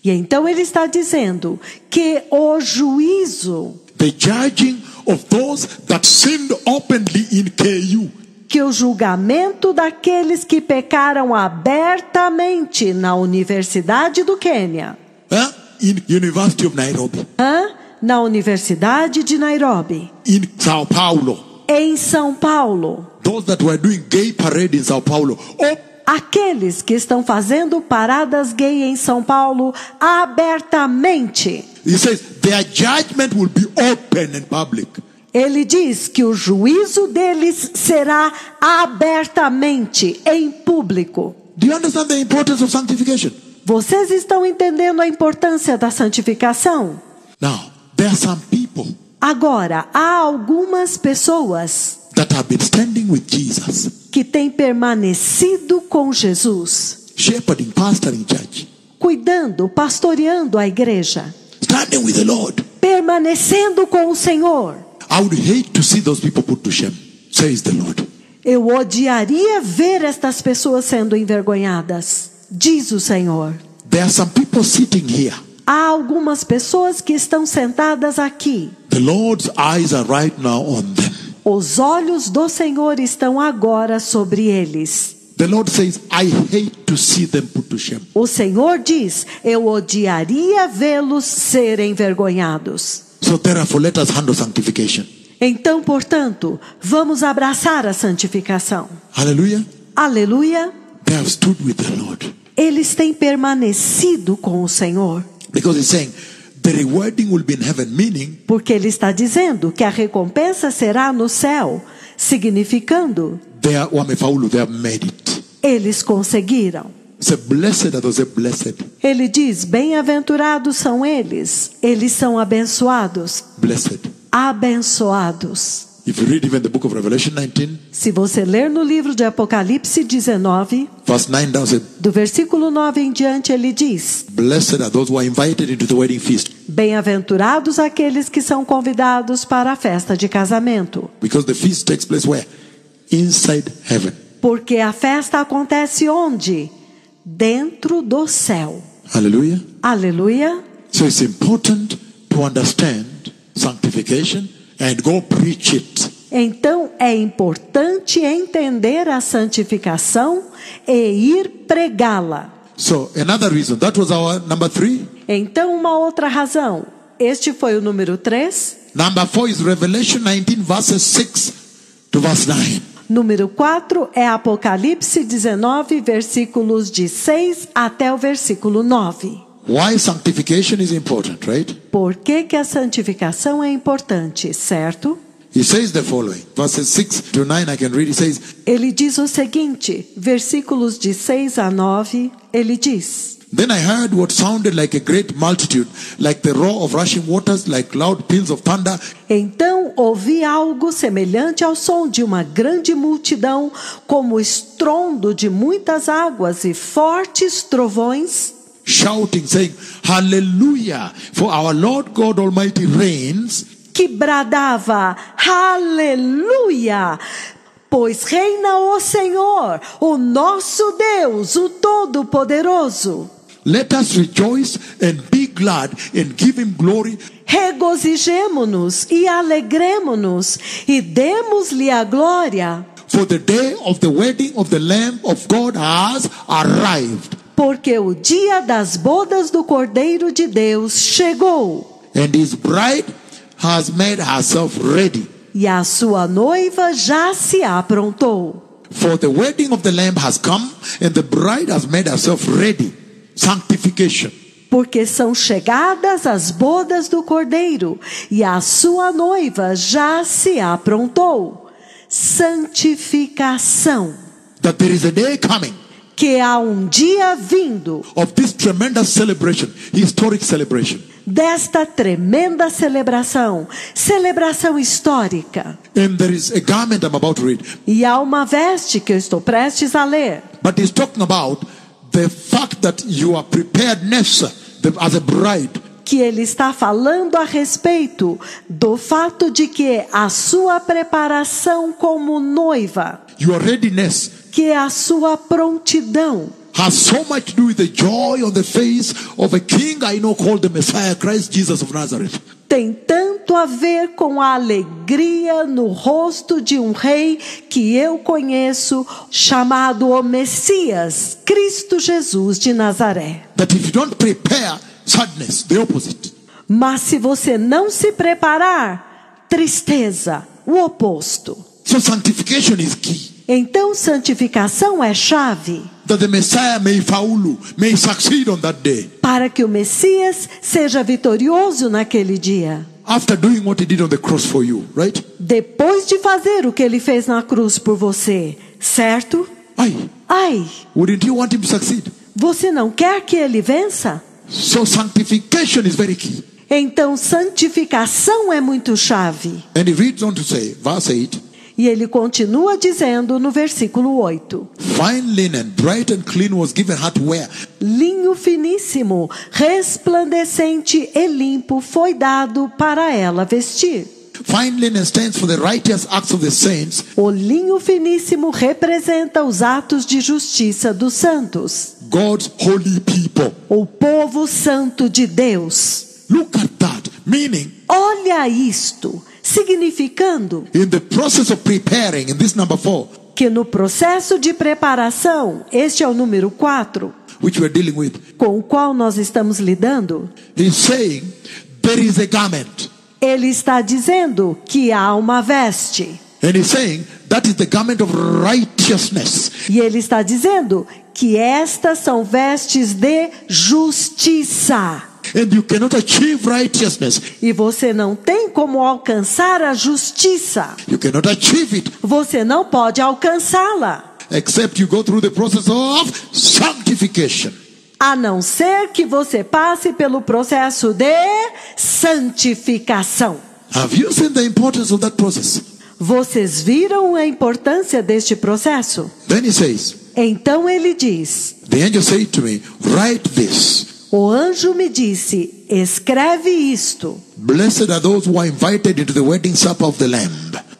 E então ele está dizendo que o juízo, the judging of those that sinned openly in KU, que o julgamento daqueles que pecaram abertamente na Universidade do Quênia, in University of Nairobi, na Universidade de Nairobi, in Sao Paulo, em São Paulo, those that were doing gay parade in Sao Paulo, aqueles que estão fazendo paradas gay em São Paulo abertamente. he says their judgment will be open and public. Ele diz que o juízo deles será abertamente, em público. Do you understand the importance of sanctification? Vocês estão entendendo a importância da santificação? Now, there are some people Agora, há algumas pessoas that have been standing with Jesus, que têm permanecido com Jesus, shepherding, pastoring church, cuidando, pastoreando a igreja, standing with the Lord. permanecendo com o Senhor. I would hate to see those people put to shame, says the Lord. Eu odiaria ver estas pessoas sendo envergonhadas, diz o Senhor. There are some people sitting here. Há algumas pessoas que estão sentadas aqui. The Lord's eyes are right now on them. Os olhos do Senhor estão agora sobre eles. The Lord says, I hate to see them put to shame. O Senhor diz: eu odiaria vê-los serem envergonhados. So therefore, let us handle sanctification. Então, portanto, vamos abraçar a santificação. Hallelujah. Aleluia. They have stood with the Lord. Eles têm permanecido com o Senhor. Because he's saying, the rewarding will be in heaven, meaning Porque ele está dizendo que a recompensa será no céu, significando, they have made it. eles conseguiram. Say, blessed are those blessed. Ele diz: bem-aventurados são eles são abençoados. Blessed. Abençoados. If you read even the book of Revelation 19, Se você ler no livro de Apocalipse 19, verse 9 down, says, do versículo 9 em diante, ele diz: blessed are those who are invited into the wedding feast. bem-aventurados aqueles que são convidados para a festa de casamento. Because the feast takes place where? Inside heaven. Porque a festa acontece onde? Dentro do céu. Hallelujah. Aleluia. So it's important to understand sanctification and go preach it. Então é importante entender a santificação e ir pregá-la. So another reason, that was our number 3. Então, uma outra razão. Este foi o número 3. Number 4 is Revelation 19 verses 6 to verse 9. Número 4 é Apocalipse 19, versículos de 6 até o versículo 9. Why sanctification is important, right? Por que que a santificação é importante, certo? He says the following, verses 6 to 9, I can read. He says, Ele diz o seguinte, versículos de 6 a 9, ele diz: Then I heard what sounded like a great multitude, like the roar of rushing waters, like loud peals of thunder. Então ouvi algo semelhante ao som de uma grande multidão, como o estrondo de muitas águas e fortes trovões, Shouting, saying, Hallelujah, for our Lord God Almighty reigns. que bradava, aleluia, pois reina o Senhor, o nosso Deus, o Todo-Poderoso. Let us rejoice and be glad and give him glory. Regozijemo-nos e alegremo-nos e demos-lhe a glória, For the day of the wedding of the Lamb of God has arrived. porque o dia das bodas do Cordeiro de Deus chegou. And his bride has made herself ready. E a sua noiva já se aprontou. For the wedding of the Lamb has come, and the bride has made herself ready. Sanctification. Porque são chegadas as bodas do Cordeiro, e a sua noiva já se aprontou. Santificação. That there is a day coming Que há um dia vindo of this tremendous celebration, historic celebration. desta tremenda celebração, celebração histórica. And there is a garment I'm about to read. E há uma veste que eu estou prestes a ler. But he's talking about the fact that your preparedness as a bride. Que ele está falando a respeito do fato de que a sua preparação como noiva, Your readiness que a sua prontidão, has so much to do with the joy on the face of a king I know called the Messiah, Christ Jesus of Nazareth. tem tanto a ver com a alegria no rosto de um rei que eu conheço, chamado o Messias, Cristo Jesus de Nazaré. That if you don't prepare, sadness, the opposite. Mas se você não se preparar, tristeza, o oposto. So sanctification is key. Então santificação é chave That the Messiah may succeed on that day. para que o Messias seja vitorioso naquele dia. After doing what he did on the cross for you, right? Depois de fazer o que ele fez na cruz por você, certo? Ai, Wouldn't you want him to succeed? você não quer que ele vença? So sanctification is very key. Então santificação é muito chave. And he reads on to say, verse 8, E ele continua dizendo no versículo 8. Fine linen, bright and clean was given her to wear. Linho finíssimo, resplandecente e limpo foi dado para ela vestir. Fine linen stands for the righteous acts of the saints. O linho finíssimo representa os atos de justiça dos santos. God's holy people. O povo santo de Deus. Look at that. Meaning, Olha isto, significando in the process of preparing, in this number 4, que no processo de preparação, este é o número 4, which we're dealing with, com o qual nós estamos lidando, he's saying there is a garment. ele está dizendo que há uma veste. And he's saying that is the garment of righteousness. E ele está dizendo que estas são vestes de justiça. And you cannot achieve righteousness. E você não tem como alcançar a justiça. You cannot achieve it Você não pode alcançá-la, except you go through the process of sanctification. a não ser que você passe pelo processo de santificação. Have you seen the importance of that process? Vocês viram a importância deste processo? Then he says, Então ele diz: the angel said to me, write this. o anjo me disse, escreve isto. Blessed are those who are invited into the wedding supper of the Lamb.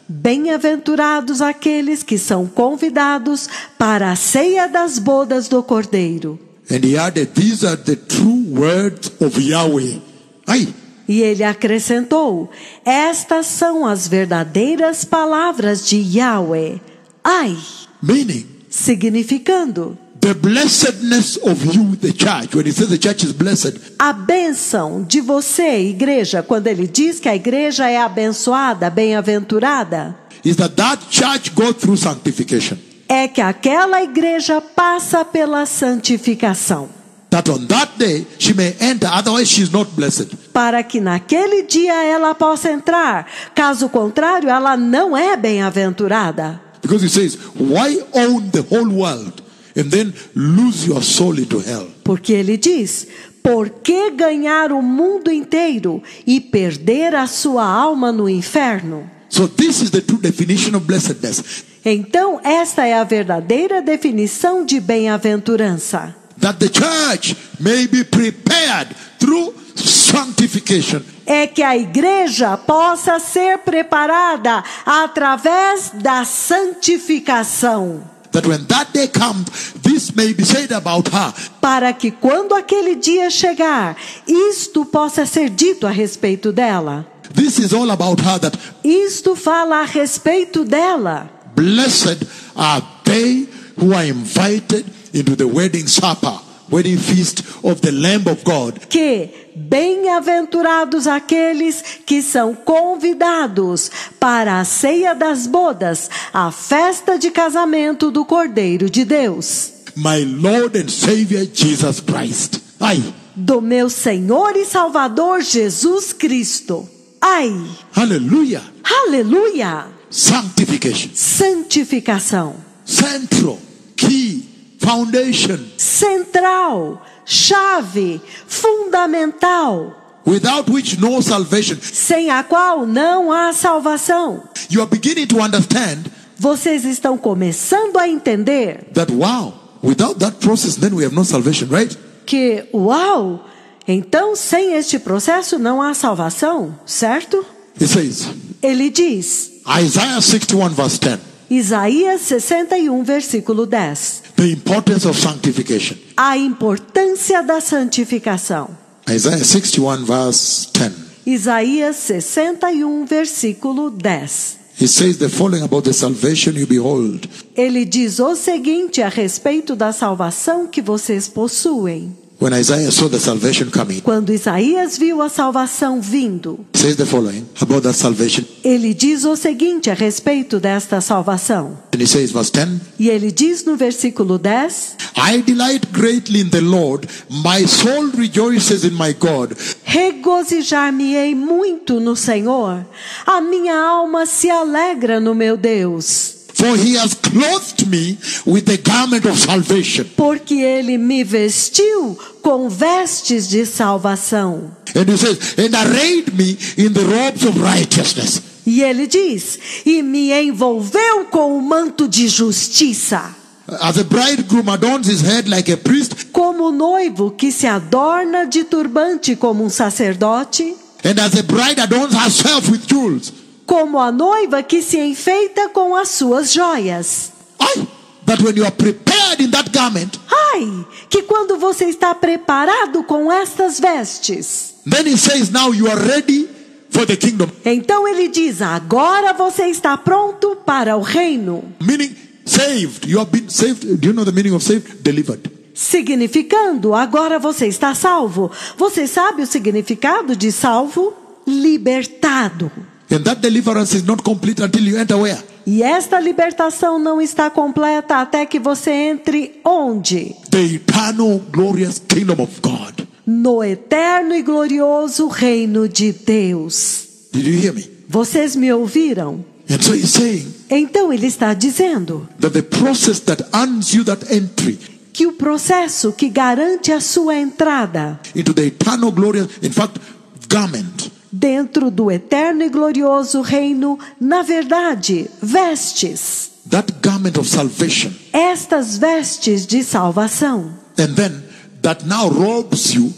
Bem-aventurados aqueles que são convidados para a ceia das bodas do Cordeiro. And he added, these are the true words of Yahweh. Aye. E ele acrescentou: estas são as verdadeiras palavras de Yahweh. Ai, Meaning, significando the blessedness of you, the church, when he says the church is blessed, a bênção de você, igreja, quando ele diz que a igreja é abençoada, bem-aventurada, is that church go through sanctification. é que aquela igreja passa pela santificação, That on that day she may enter, otherwise she is not blessed. para que naquele dia ela possa entrar. Caso contrário, ela não é bem-aventurada. Because he says, why own the whole world and then lose your soul into hell? Porque ele diz: por que ganhar o mundo inteiro e perder a sua alma no inferno? So this is the true definition of blessedness. Então, esta é a verdadeira definição de bem-aventurança. That the church may be prepared through sanctification. É que a igreja possa ser preparada através da santificação. That when that day comes, this may be said about her. Para que quando aquele dia chegar, isto possa ser dito a respeito dela. This is all about her, that Isto fala a respeito dela. blessed are they who are invited into the wedding supper, wedding feast of the Lamb of God. Que bem-aventurados aqueles que são convidados para a ceia das bodas, a festa de casamento do Cordeiro de Deus, My Lord and Savior Jesus Christ. Aye. do meu Senhor e Salvador Jesus Cristo. Ai, Hallelujah. aleluia! Sanctification. Santificação. Central, key, foundation. Central, chave, fundamental, Without which no salvation. sem a qual não há salvação. You are beginning to understand Vocês estão começando a entender that, wow, without that process, then we have no salvation, right? que, uau, então sem este processo não há salvação, certo? It says, Ele diz, Isaiah 61 verse 10, Isaías 61, versículo 10, the importance of sanctification. a importância da santificação. Isaiah 61 verse 10. Isaías 61, versículo 10. It says the following about the salvation you behold. Ele diz o seguinte a respeito da salvação que vocês possuem. When Isaiah saw the salvation coming, Quando Isaías viu a salvação vindo, it says the following about that salvation. ele diz o seguinte a respeito desta salvação. And he says, verse 10, E ele diz no versículo 10, I delight greatly in the Lord, my soul rejoices in my God. regozijar-me-ei muito no Senhor, a minha alma se alegra no meu Deus, For he has clothed me with the garment of salvation. porque ele me vestiu com vestes de salvação. And he says, and arrayed me in the robes of righteousness. E ele diz, e me envolveu com o manto de justiça, As a bridegroom adorns his head like a priest, como o noivo que se adorna de turbante como um sacerdote, and as a bride adorns herself with jewels. como a noiva que se enfeita com as suas joias. Aye, that when you are prepared in that garment, Ai, que quando você está preparado com estas vestes, then he says, now you are ready for the kingdom. então ele diz, agora você está pronto para o reino. Meaning, saved. You have been saved. Do you know the meaning of saved? Delivered. Significando, agora você está salvo. Você sabe o significado de salvo? Libertado. And that deliverance is not complete until you enter where? E esta libertação não está completa até que você entre onde? The eternal glorious kingdom of God. No eterno e glorioso reino de Deus. Did you hear me? Vocês me ouviram? And so he's saying Então ele está dizendo that the process that earns you that entry que o processo que garante a sua entrada into the eternal glorious, in fact, garment, dentro do eterno e glorioso reino, na verdade, vestes. that garment of salvation, Estas vestes de salvação. and then that now robes you,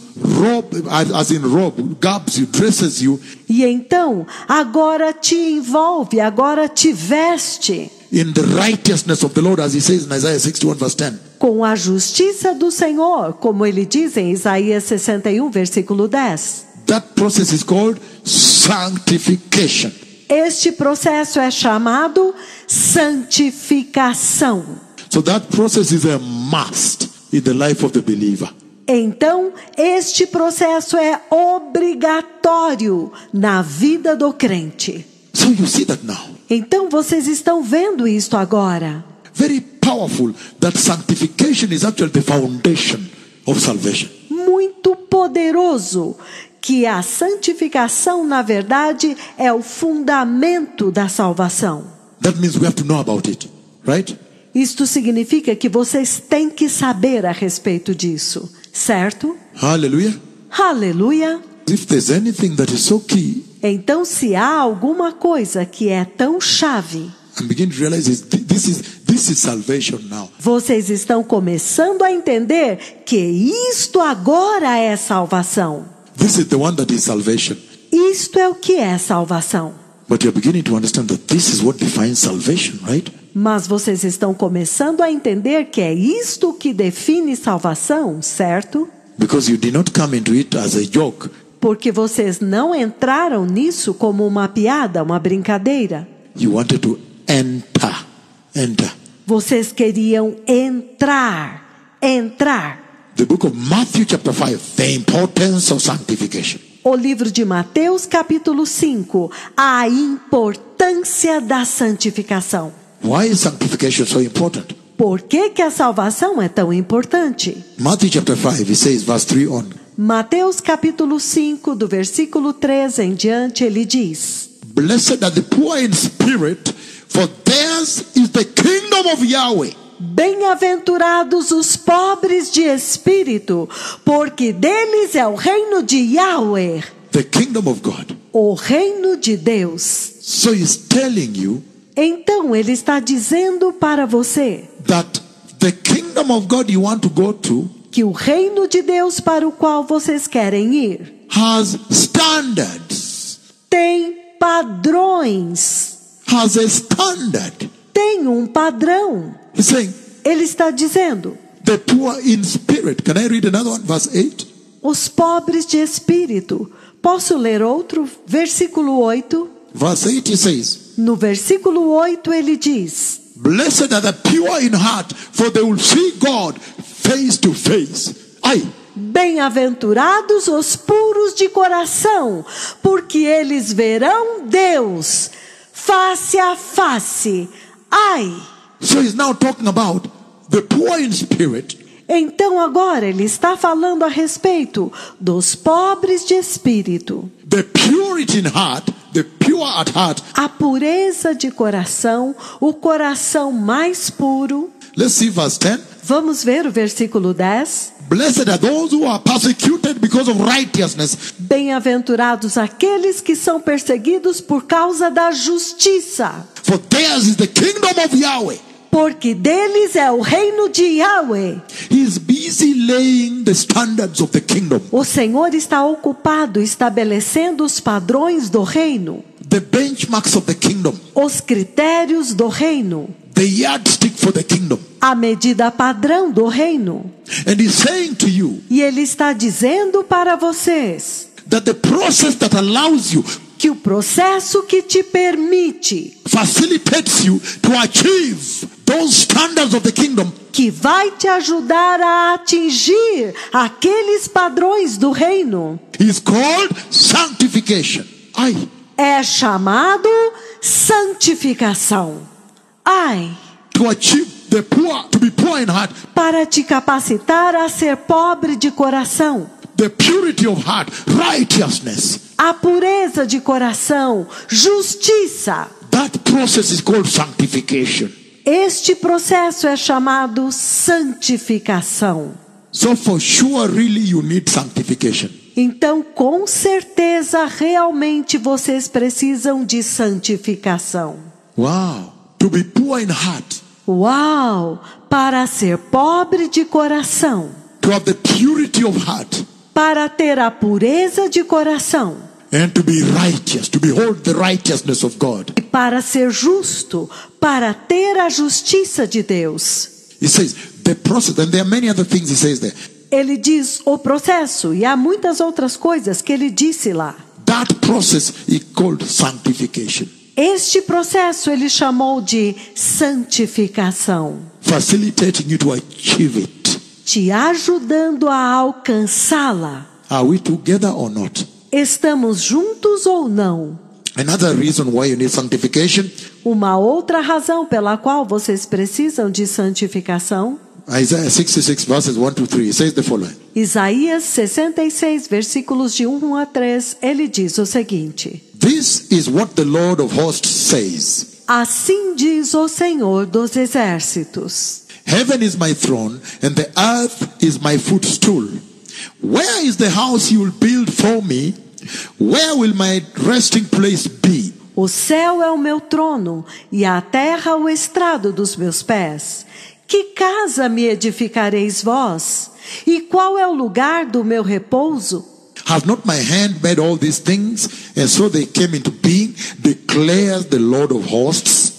garbs you, dresses you E então, agora te envolve, agora te veste in the righteousness of the Lord, as he says in Isaiah 61 verse 10. com a justiça do Senhor, como ele diz em Isaías 61, versículo 10. That process is called sanctification. Este processo é chamado santificação. So that process is a must in the life of the believer. Então, este processo é obrigatório na vida do crente. So you see that now. Então, vocês estão vendo isto agora. Very powerful that sanctification is actually the foundation of salvation. Muito poderoso que a santificação, na verdade, é o fundamento da salvação. That means we have to know about it, right? Isto significa que vocês têm que saber a respeito disso, certo? Hallelujah. Aleluia! If there's anything that is so key, Então, se há alguma coisa que é tão chave, I'm beginning to realize this is salvation now. vocês estão começando a entender que isto agora é salvação. This is the one that is salvation. Isto é o que é salvação. But you're beginning to understand that this is what defines salvation, right? Mas vocês estão começando a entender que é isto que define salvação, certo? Because you did not come into it as a joke. Porque vocês não entraram nisso como uma piada, uma brincadeira. You wanted to enter. Vocês queriam entrar. The book of Matthew chapter 5, the importance of sanctification. O livro de Mateus, capítulo 5, a importância da santificação. Why is sanctification so important? Por que a salvação é tão importante? Matthew chapter 5, it says, verse 3 on. Mateus, capítulo 5, do versículo 3 em diante, ele diz: Blessed are the poor in spirit, for theirs is the kingdom of Yahweh. Bem-aventurados os pobres de espírito, porque deles é o reino de Yahweh, The kingdom of God. o reino de Deus. So he's telling you Então ele está dizendo para você that the kingdom of God you want to go to que o reino de Deus para o qual vocês querem ir has standards. tem padrões, Has a standard. tem um padrão. He's saying, Ele está dizendo: the poor in spirit. Can I read another one? Verse 8. os pobres de espírito. Posso ler outro? Versículo 8. Verse 8 he says, No versículo 8 ele diz: Blessed are the pure in heart, for they will see God face to face. Ai, bem-aventurados os puros de coração, porque eles verão Deus face a face. Ai! so he's now talking about the poor in spirit. Então agora ele está falando a respeito dos pobres de espírito. The purity in heart, the pure at heart. A pureza de coração, o coração mais puro. Let's see verse 10. Vamos ver o versículo 10. Blessed are those who are persecuted because of righteousness. Bem-aventurados aqueles que são perseguidos por causa da justiça, For theirs is the kingdom of Yahweh. porque deles é o reino de Yahweh. He is busy laying the standards of the kingdom. O Senhor está ocupado estabelecendo os padrões do reino, The benchmarks of the kingdom. os critérios do reino, The yardstick for the kingdom. a medida padrão do reino. And he's saying to you E Ele está dizendo para vocês that the process that allows you, que o processo que te permite, facilitates you to achieve those standards of the kingdom, que vai te ajudar a atingir aqueles padrões do reino, is called sanctification. Ai, é chamado santificação. Ai, to achieve the poor, to be poor in heart, para te capacitar a ser pobre de coração, the purity of heart, righteousness. a pureza de coração, justiça. That process is called sanctification. Este processo é chamado santificação. So for sure, really you need sanctification. Então, com certeza, realmente vocês precisam de santificação. Wow. To be poor in heart. Uau! Para ser pobre de coração, To have the purity of heart. para ter a pureza de coração, And to be righteous, to behold the righteousness of God. e para ser justo, para ter a justiça de Deus. He says, the process, and there are many other things he says there. Ele diz o processo, e há muitas outras coisas que ele disse lá. That process is called sanctification. Este processo ele chamou de santificação, Facilitating you to achieve it. te ajudando a alcançá-la. Are we together or not? Estamos juntos ou não? Another reason why you need sanctification, Uma outra razão pela qual vocês precisam de santificação, Isaiah 66 verses 1 to 3, says the following. Isaías 66, versículos de 1 a 3, ele diz o seguinte: This is what the Lord of hosts says. Assim diz o Senhor dos Exércitos: Heaven is my throne, and the earth is my footstool. Where is the house you will build for me? Where will my resting place be? O céu é o meu trono, e a terra o estrado dos meus pés. Que casa me edificareis vós? E qual é o lugar do meu repouso? Has not my hand made all these things, and so they came into being, declares the Lord of hosts?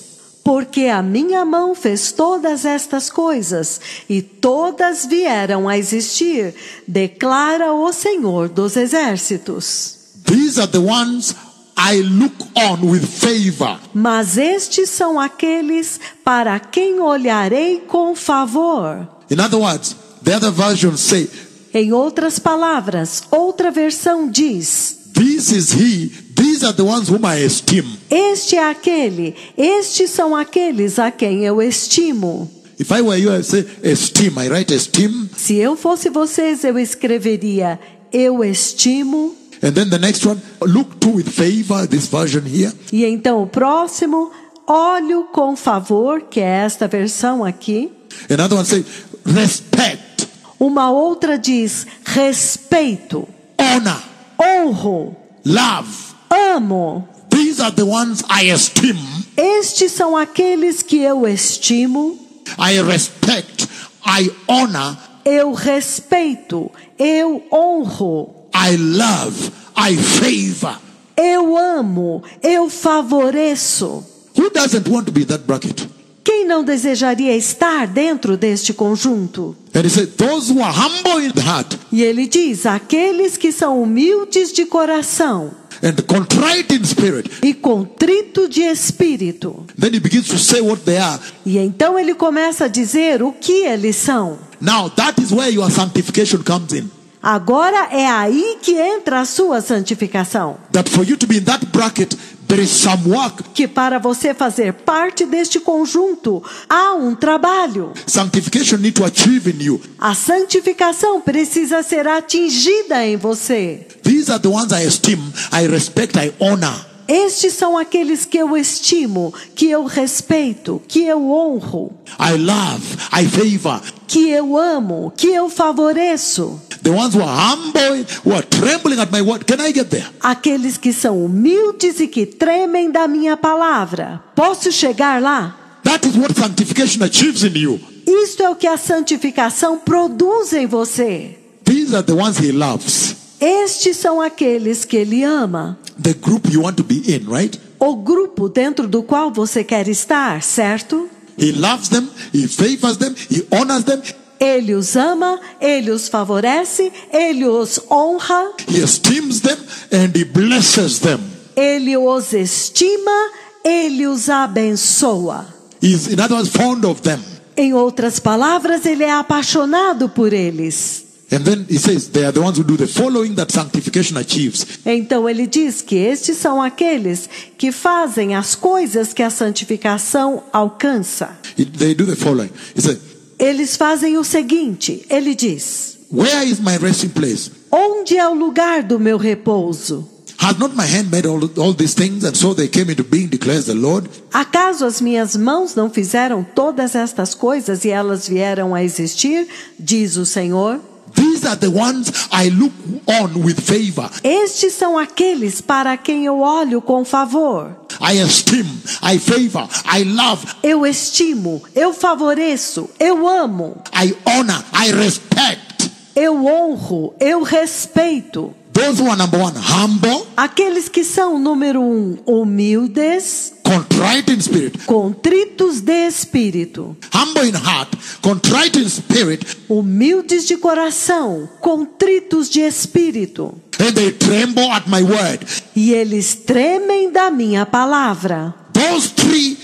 Porque a minha mão fez todas estas coisas, e todas vieram a existir, declara o Senhor dos Exércitos. These are the ones I look on with favor. Mas estes são aqueles para quem olharei com favor. In other words, the other versions say, Em outras palavras, outra versão diz: this is he, these are the ones whom I esteem. Este é aquele, estes são aqueles a quem eu estimo. If I were you, I would say esteem. I write esteem. Se eu fosse vocês, eu escreveria: eu estimo. And then the next one, look to with favor, this version here. E então o próximo, olho com favor, que é esta versão aqui. Another one say, respect, Uma outra diz: respeito, honor, honro, love. amo. These are the ones I esteem. Estes são aqueles que eu estimo, I respect, I honor, eu respeito, eu honro, I love, I favor. eu amo, eu favoreço. Who doesn't want to be that bracket? Quem não desejaria estar dentro deste conjunto? And he said, those who are humble in heart E ele diz: aqueles que são humildes de coração and contrite in spirit. e contrito de espírito. Then he begins to say what they are. E então ele começa a dizer o que eles são. Now that is where your sanctification comes in. Agora é aí que entra a sua santificação. That for you to be in that bracket, there is some work. Que para você fazer parte deste conjunto, há um trabalho. Sanctification need to achieve in you. A santificação precisa ser atingida em você. These are the ones I esteem, I respect, I honor. Estes são aqueles que eu estimo, que eu respeito, que eu honro, I love, I favor. que eu amo, que eu favoreço. The ones who are humble, who are trembling at my word. Can I get there? Aqueles que são humildes e que tremem da minha palavra. Posso chegar lá? That is what sanctification achieves in you. Isto é o que a santificação produz em você. These are the ones he loves. Estes são aqueles que ele ama. The group you want to be in, right? O grupo dentro do qual você quer estar, certo? He loves them, he favors them, he honors them, Ele os ama, ele os favorece, ele os honra, he esteems them, and he blesses them. ele os estima, ele os abençoa. He is, in other words, fond of them. Em outras palavras, ele é apaixonado por eles. And then he says, they are the ones who do the following that sanctification achieves. Então ele diz que estes são aqueles que fazem as coisas que a santificação alcança. They do the following. He said, Eles fazem o seguinte, ele diz: where is my resting place? onde é o lugar do meu repouso? Has not my hand made all these things, and so they came into being, declares the Lord? Acaso as minhas mãos não fizeram todas estas coisas e elas vieram a existir? Diz o Senhor. These are the ones I look on with favor. Estes são aqueles para quem eu olho com favor. I esteem, I favor, I love, Eu estimo, eu favoreço, eu amo, I honor, I respect. eu honro, eu respeito. Those who are number one, humble, Aqueles que são, número 1, humildes, contrite in spirit, contritos de espírito, humble in heart, contrite in spirit, humildes de coração, contritos de espírito. and they tremble at my word. E eles tremem da minha palavra. Those three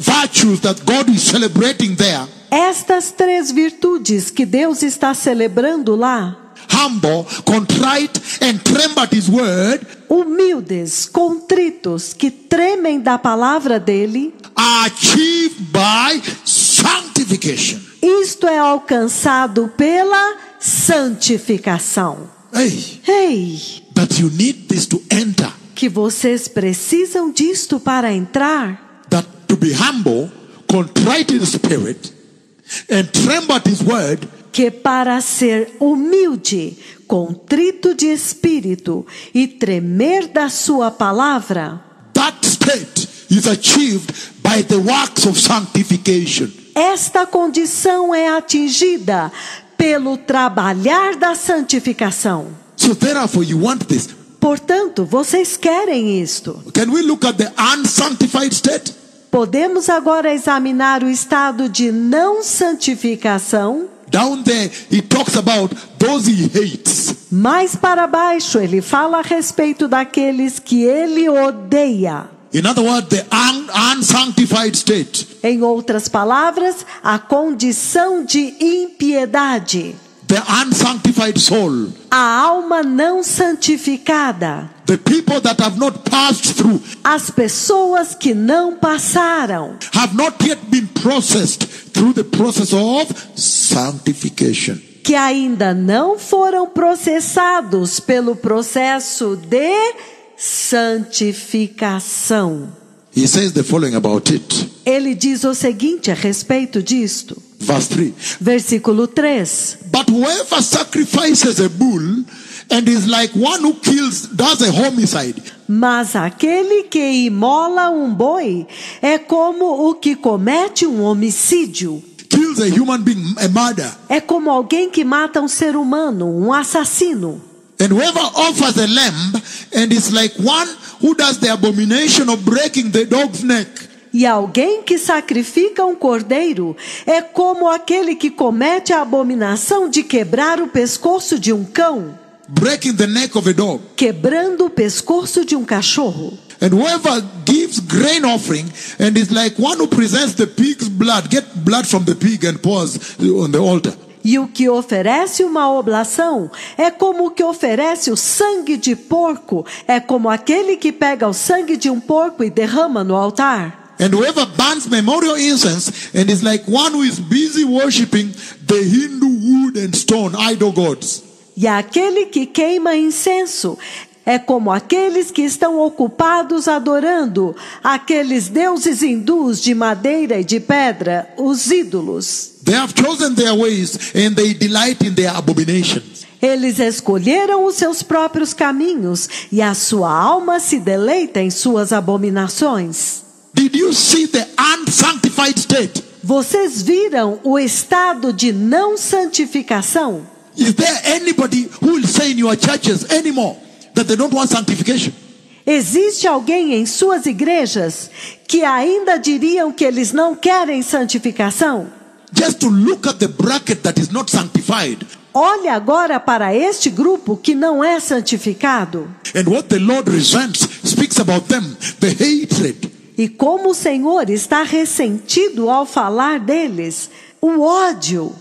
virtues that God is celebrating there, Estas 3 virtudes que Deus está celebrando lá, humble, contrite, and tremble at his word, humildes, contritos, que tremem da palavra dele, are achieved by sanctification. isto é alcançado pela santificação. Hey, Ei, that you need this to enter. que vocês precisam disto para entrar. That to be humble, contrite in spirit, and tremble at his word, Que para ser humilde, contrito de espírito e tremer da sua palavra, that state is achieved by the works of sanctification. esta condição é atingida pelo trabalhar da santificação. So therefore you want this. Portanto, vocês querem isto. Can we look at the unsanctified state? Podemos agora examinar o estado de não santificação. Down there, he talks about those he hates. Mais para baixo, ele fala a respeito daqueles que ele odeia. In other words, the unsanctified state. Em outras palavras, a condição de impiedade. The unsanctified soul. A alma não santificada. The people that have not passed through, As pessoas que não passaram. have not yet been processed through the process of sanctification. Que ainda não foram processados pelo processo de santificação. He says the following about it. Ele diz o seguinte a respeito disto. Verse 3. Versículo 3. But whoever sacrifices a bull and is like one who does a homicide, Mas aquele que imola um boi é como o que comete um homicídio. kills a human being, a murder. É como alguém que mata um ser humano, um assassino. And whoever offers a lamb and is like one who does the abomination of breaking the dog's neck, E alguém que sacrifica um cordeiro é como aquele que comete a abominação de quebrar o pescoço de um cão, breaking the neck of a dog. quebrando o pescoço de um cachorro. And whoever gives grain offering and is like one who presents the pig's blood, get blood from the pig and pours on the altar. E o que oferece uma oblação é como o que oferece o sangue de porco, é como aquele que pega o sangue de um porco e derrama no altar. And whoever burns memorial incense and is like one who is busy worshipping the Hindu wood and stone idol gods. E aquele que queima incenso é como aqueles que estão ocupados adorando aqueles deuses hindus de madeira e de pedra, os ídolos. They have chosen their ways and they delight in their abominations. Eles escolheram os seus próprios caminhos e a sua alma se deleita em suas abominações. Did you see the unsanctified state? Vocês viram o estado de não santificação? Is there anybody who will say in your churches anymore that they don't want sanctification? Existe alguém em suas igrejas que ainda diriam que eles não querem santificação? Just to look at the bracket that is not sanctified. Olhe agora para este grupo que não é santificado. And what the Lord resents speaks about them, the hatred. E como o Senhor está ressentido ao falar deles, o ódio.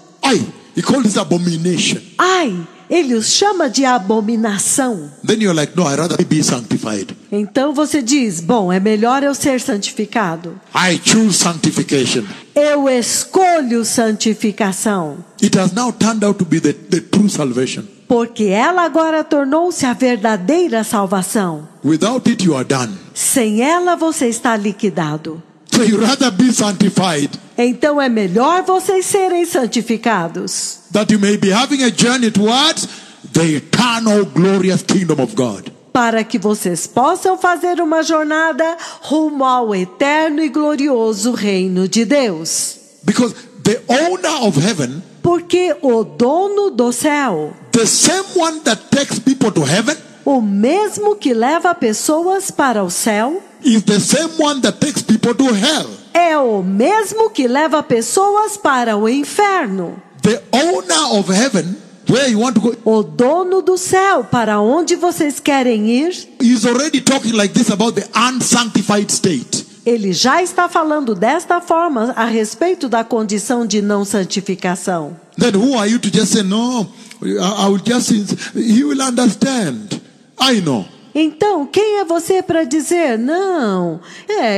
He called this abomination. Ai, ele os chama de abominação. Then you're like, no, I'd rather be sanctified. Então você diz, bom, é melhor eu ser santificado. I choose sanctification. Eu escolho santificação. It has now turned out to be the true salvation. Porque ela agora tornou-se a verdadeira salvação. Without it, you are done. Sem ela você está liquidado. So you rather be sanctified, Então é melhor vocês serem santificados, that you may be having a journey towards the eternal glorious kingdom of God. para que vocês possam fazer uma jornada rumo ao eterno e glorioso reino de Deus. Because the owner of heaven, Porque o dono do céu, the same one that takes people to heaven, O mesmo que leva pessoas para o céu is the same one that takes people to hell. é o mesmo que leva pessoas para o inferno. The owner of heaven, where you want to go, O dono do céu, para onde vocês querem ir, is already talking like this about the unsanctified state. ele já está falando desta forma a respeito da condição de não santificação. Then who are you to just say, no, I will just, he will understand. I know. Então, quem é você para dizer, não,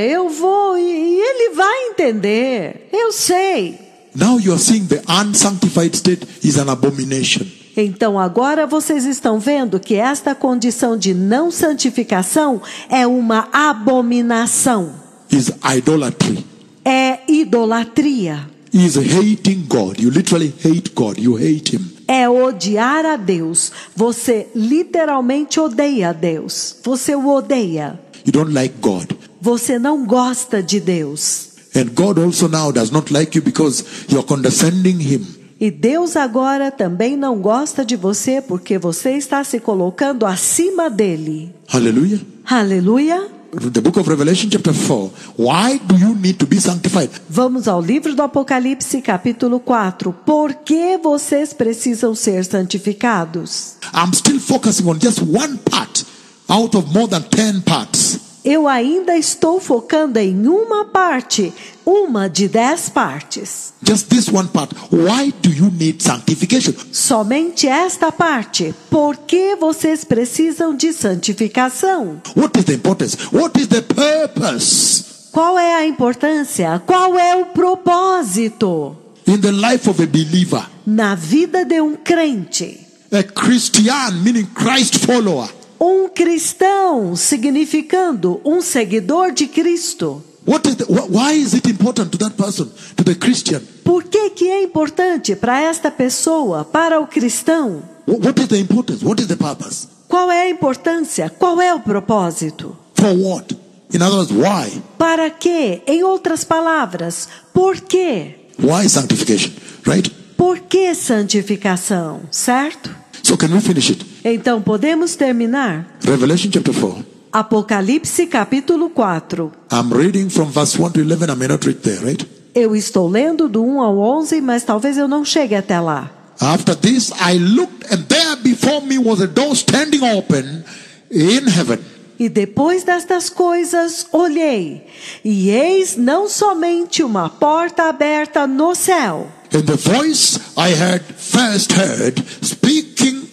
eu vou e ele vai entender, eu sei. Now you are seeing the unsanctified state is an abomination. Então agora vocês estão vendo que esta condição de não santificação é uma abominação. Is idolatry. É idolatria. Is hating God. You literally hate God. You hate him. É odiar a Deus. Você literalmente odeia a Deus. Você o odeia. You don't like God. Você não gosta de Deus. And God also now does not like you because you are condescending him. E Deus agora também não gosta de você porque você está se colocando acima dele. Hallelujah. Aleluia. The book of Revelation chapter 4. Why do you need to be sanctified? Vamos ao livro do Apocalipse, capítulo 4. Por que vocês precisam ser santificados? I'm still focusing on just one part out of more than 10 parts. Eu ainda estou focando em uma parte, uma de 10 partes. Just this one part. Why do you need sanctification? Somente esta parte. Por que vocês precisam de santificação? What is the importance? What is the purpose? Qual é a importância? Qual é o propósito? In the life of a believer. Na vida de um crente. A Christian, meaning Christ follower. Um cristão, significando um seguidor de Cristo. Why is it important to that person, to the Christian? Por que é importante para esta pessoa, para o cristão? What is the importance? What is the purpose? Qual é a importância? Qual é o propósito? For what? In other words, why? Para quê? Em outras palavras, por quê? Why sanctification? Right? Por que santificação? Certo? So can we finish it? Então podemos terminar? Revelation chapter 4. Apocalipse capítulo 4. I'm reading from verse 1 to 11. I may not read there, right? Eu estou lendo do 1 ao 11, mas talvez eu não chegue até lá. After this, I looked, and there before me was a door standing open in heaven. E depois destas coisas, olhei, e eis não somente uma porta aberta no céu. And the voice I first heard speaking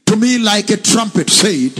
to me like a trumpet said,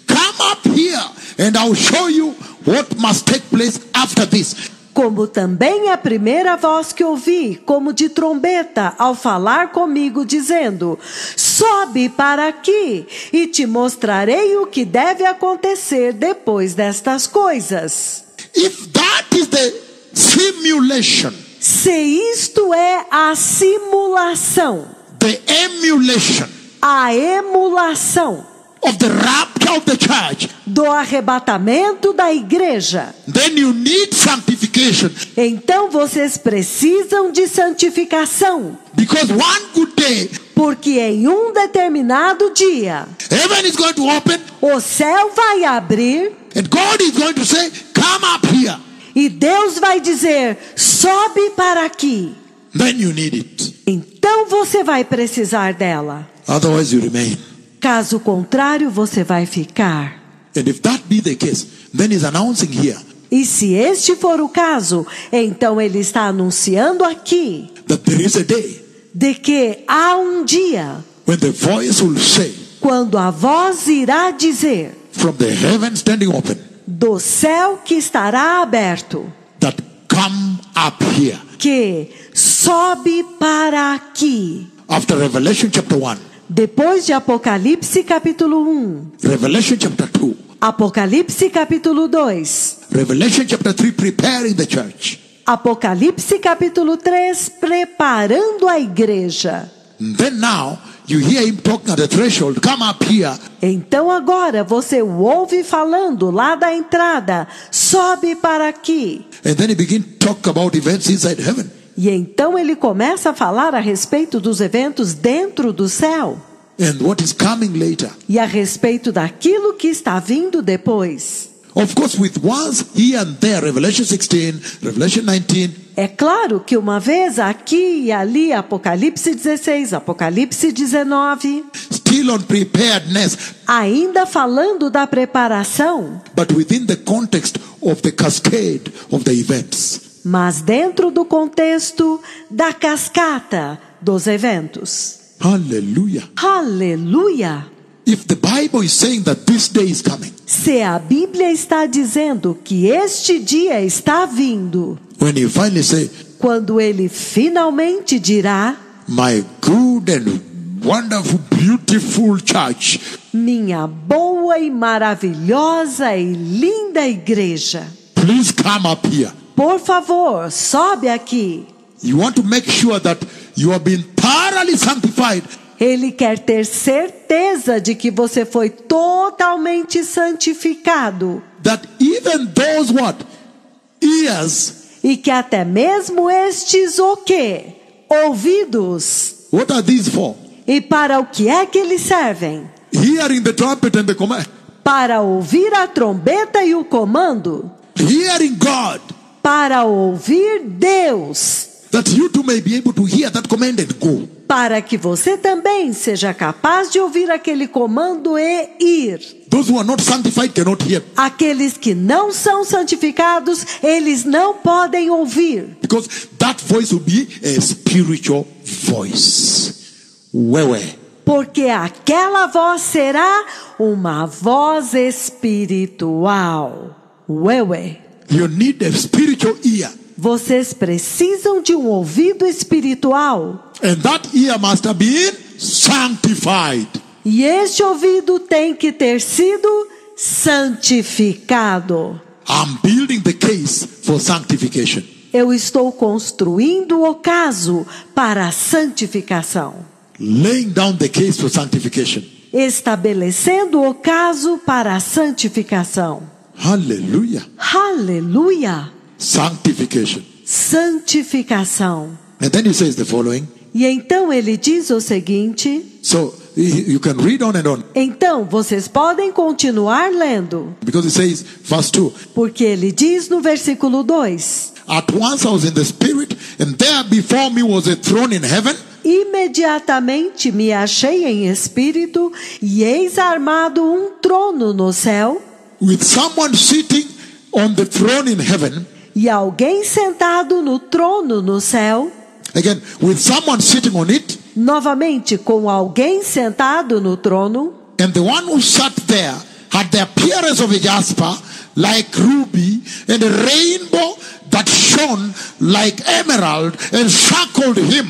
"Come up here, and I'll show you what must take place after this." Como também a primeira voz que ouvi, como de trombeta, ao falar comigo, dizendo: sobe para aqui, e te mostrarei o que deve acontecer depois destas coisas. If that is the simulation, se isto é a simulação, the emulation, a emulação of the rapture of the church, do arrebatamento da igreja, then you need sanctification. Então vocês precisam de santificação. Because one good day, porque em um determinado dia, heaven is going to open, o céu vai abrir, and God is going to say, "Come up here." e Deus vai dizer: sobe para aqui. Then you need it. Então você vai precisar dela. Otherwise you remain. Caso contrário, você vai ficar. And if that be the case, then he's announcing here. E se este for o caso, então ele está anunciando aqui That there is a day de que há um dia when the voice will say, quando a voz irá dizer from the heaven standing open, do céu que estará aberto, that come up here. que sobe para aqui. After Revelation chapter 1, Depois de Apocalipse capítulo 1, Revelation chapter 2, Apocalipse capítulo 2, Revelation chapter 3, preparing the church. Apocalipse capítulo 3, preparando a igreja. And then now you hear him talking at the threshold, come up here. Então agora você o ouve falando lá da entrada, sobe para aqui. And then he begins to talk about events inside heaven. E então ele começa a falar a respeito dos eventos dentro do céu. and what is coming later. e a respeito daquilo que está vindo depois. Of course, with once here and there, Revelation 16, Revelation 19, É claro que uma vez aqui e ali, Apocalipse 16, Apocalipse 19, still on preparedness, ainda falando da preparação, but within the context of the cascade of the events. mas dentro do contexto da cascata dos eventos. Hallelujah. Aleluia! If the Bible is saying that this day is coming, Se a Bíblia está dizendo que este dia está vindo, when you finally say, quando ele finalmente dirá: my good and wonderful, beautiful church, minha boa e maravilhosa e linda igreja, please come up here. por favor, sobe aqui. You want to make sure that you have been thoroughly sanctified. Ele quer ter certeza de que você foi totalmente santificado. That even those what? Ears. E que até mesmo estes o quê? Ouvidos. What are these for? E para o que é que eles servem? Hearing the trumpet and the command. Para ouvir a trombeta e o comando. Hearing God. Para ouvir Deus. That you too may be able to hear that command and go. Para que você também seja capaz de ouvir aquele comando e ir. Those who are not sanctified cannot hear. Aqueles que não são santificados, eles não podem ouvir. Because that voice will be a spiritual voice. Wewe. Porque aquela voz será uma voz espiritual. Wewe. You need a spiritual ear. Vocês precisam de um ouvido espiritual. And that ear must have been sanctified. E este ouvido tem que ter sido santificado. I'm building the case for sanctification. Eu estou construindo o caso para a santificação. Laying down the case for sanctification. Estabelecendo o caso para a santificação. Hallelujah. Aleluia! Sanctification. Santificação. And then he says the following. E então ele diz o seguinte. So you can read on and on. Então vocês podem continuar lendo. Because it says, verse 2. Porque ele diz no versículo 2. At once I was in the spirit, and there before me was a throne in heaven. Imediatamente me achei em espírito, e eis armado um trono no céu, With someone sitting on the throne in heaven. e alguém sentado no trono no céu. Again, with someone sitting on it. Novamente, com alguém sentado no trono. And the one who sat there had the appearance of a jasper, like ruby, and a rainbow that shone like emerald, encircled him.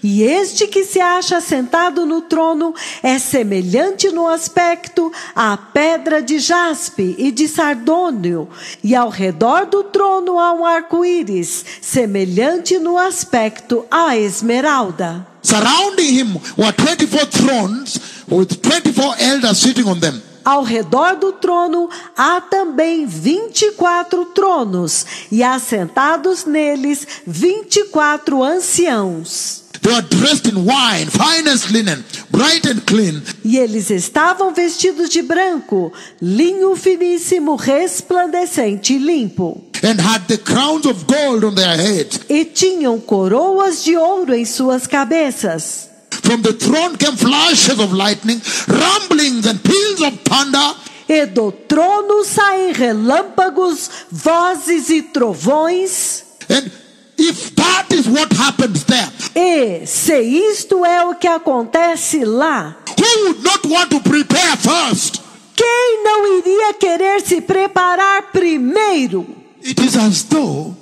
E este que se acha sentado no trono é semelhante no aspecto à pedra de jaspe e de sardônio, e ao redor do trono há um arco-íris, semelhante no aspecto à esmeralda. Surrounding him were 24 thrones with 24 elders sitting on them. Ao redor do trono há também 24 tronos, e assentados neles 24 anciãos. They were dressed in wine, finest linen, bright and clean. E eles estavam vestidos de branco, linho finíssimo, resplandecente e limpo. And had the crowns of gold on their heads. E tinham coroas de ouro em suas cabeças. From the throne came flashes of lightning, rumblings and peals of thunder. E do trono saem relâmpagos, vozes e trovões. And if that is what happens there, E se isto é o que acontece lá, who would not want to prepare first? quem não iria querer se preparar primeiro? It is as though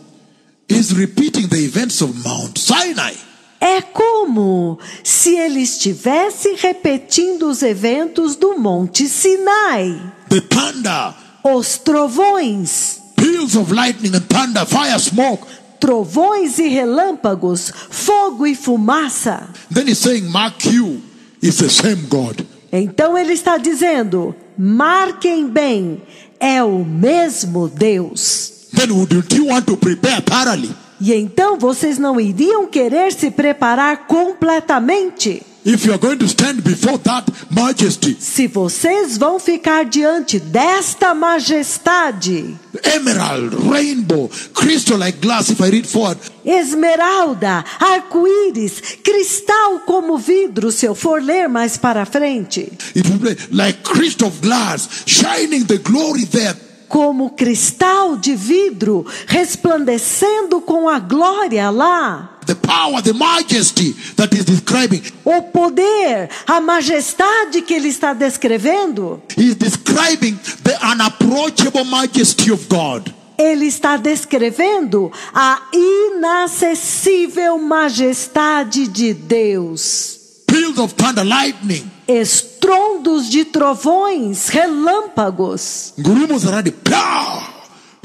he's repeating the events of Mount Sinai. É como se ele estivesse repetindo os eventos do Monte Sinai. The thunder, Os trovões, peals of lightning and thunder, fire, smoke. trovões e relâmpagos, fogo e fumaça. Then he's saying, mark you, it's the same God. Então ele está dizendo, marquem bem, é o mesmo Deus. Then wouldn't you want to prepare thoroughly? E então vocês não iriam querer se preparar completamente? if you are going to stand before that majesty, Se vocês vão ficar diante desta majestade, emerald, rainbow, crystal like glass, if I read forward, esmeralda, arco-íris, cristal como vidro, se eu for ler mais para frente, it will be like crystal of glass, shining the glory there. como cristal de vidro, resplandecendo com a glória lá. The power, the majesty that is describing. O poder, a majestade que ele está descrevendo, He is describing the unapproachable majesty of God. ele está descrevendo a inacessível majestade de Deus. Peals of thunder, lightning, Estrondos de trovões, relâmpagos, grumos around it, pow,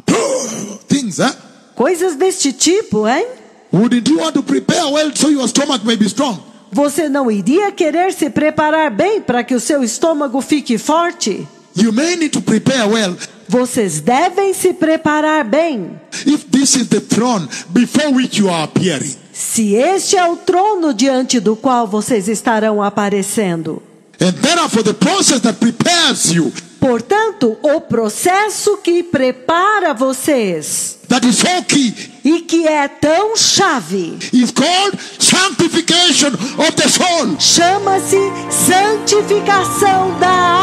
pow, things, huh? coisas deste tipo, hein? Wouldn't you want to prepare well so your stomach may be strong? Você não iria querer se preparar bem para que o seu estômago fique forte? You may need to prepare well. Vocês devem se preparar bem. If this is the throne before which you are appearing, Se este é o trono diante do qual vocês estarão aparecendo. and therefore the process that prepares you, Portanto, o processo que prepara vocês that is so key, e que é tão chave, is called sanctification of the soul. chama-se santificação da